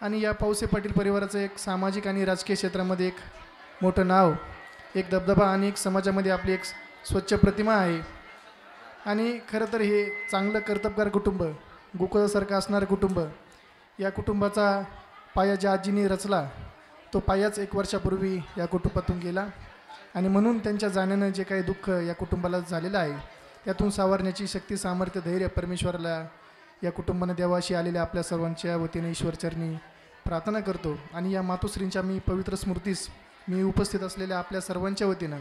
आणि या पावसे पाटील परिवाराचं एक सामाजिक आणि राजकीय क्षेत्रामध्ये एक मोठं नाव, एक दबदबा आणि एक समाजामध्ये आपली एक स्वच्छ प्रतिमा आहे. आणि खरं तर हे चांगलं कर्तबगार कुटुंब, गोकुळासारखं असणारं कुटुंब, या कुटुंबाचा पाया ज्या आजींनी रचला तो पायाच 1 वर्षापूर्वी या कुटुंबातून गेला. आणि म्हणून त्यांच्या जाण्यानं जे काही दुःख या कुटुंबाला झालेलं आहे त्यातून सावरण्याची शक्ती, सामर्थ्य, धैर्य परमेश्वराला या कुटुंबाने देवाशी आलेल्या आपल्या सर्वांच्या वतीने ईश्वरचरणी प्रार्थना करतो. आणि या मातोश्रींच्या मी पवित्र स्मृतीस मी उपस्थित असलेल्या आपल्या सर्वांच्या वतीनं,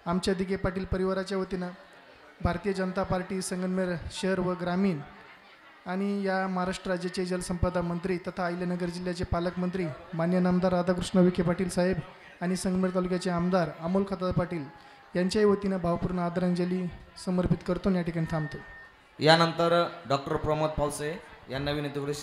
आमच्या दिघे पाटील परिवाराच्या वतीनं, भारतीय जनता पार्टी संगमनेर शहर व ग्रामीण आणि या महाराष्ट्र राज्याचे जलसंपदा मंत्री तथा अहिल्यानगर जिल्ह्याचे पालकमंत्री मान्य नामदार राधाकृष्ण विखे पाटील साहेब आणि संगमनेर तालुक्याचे आमदार अमोल खताळ पाटील यांच्याही वतीनं भावपूर्ण आदरांजली समर्पित करतो. या ठिकाणी थांबतो. यानंतर डॉक्टर प्रमोद पावसे यांना विनंती करू.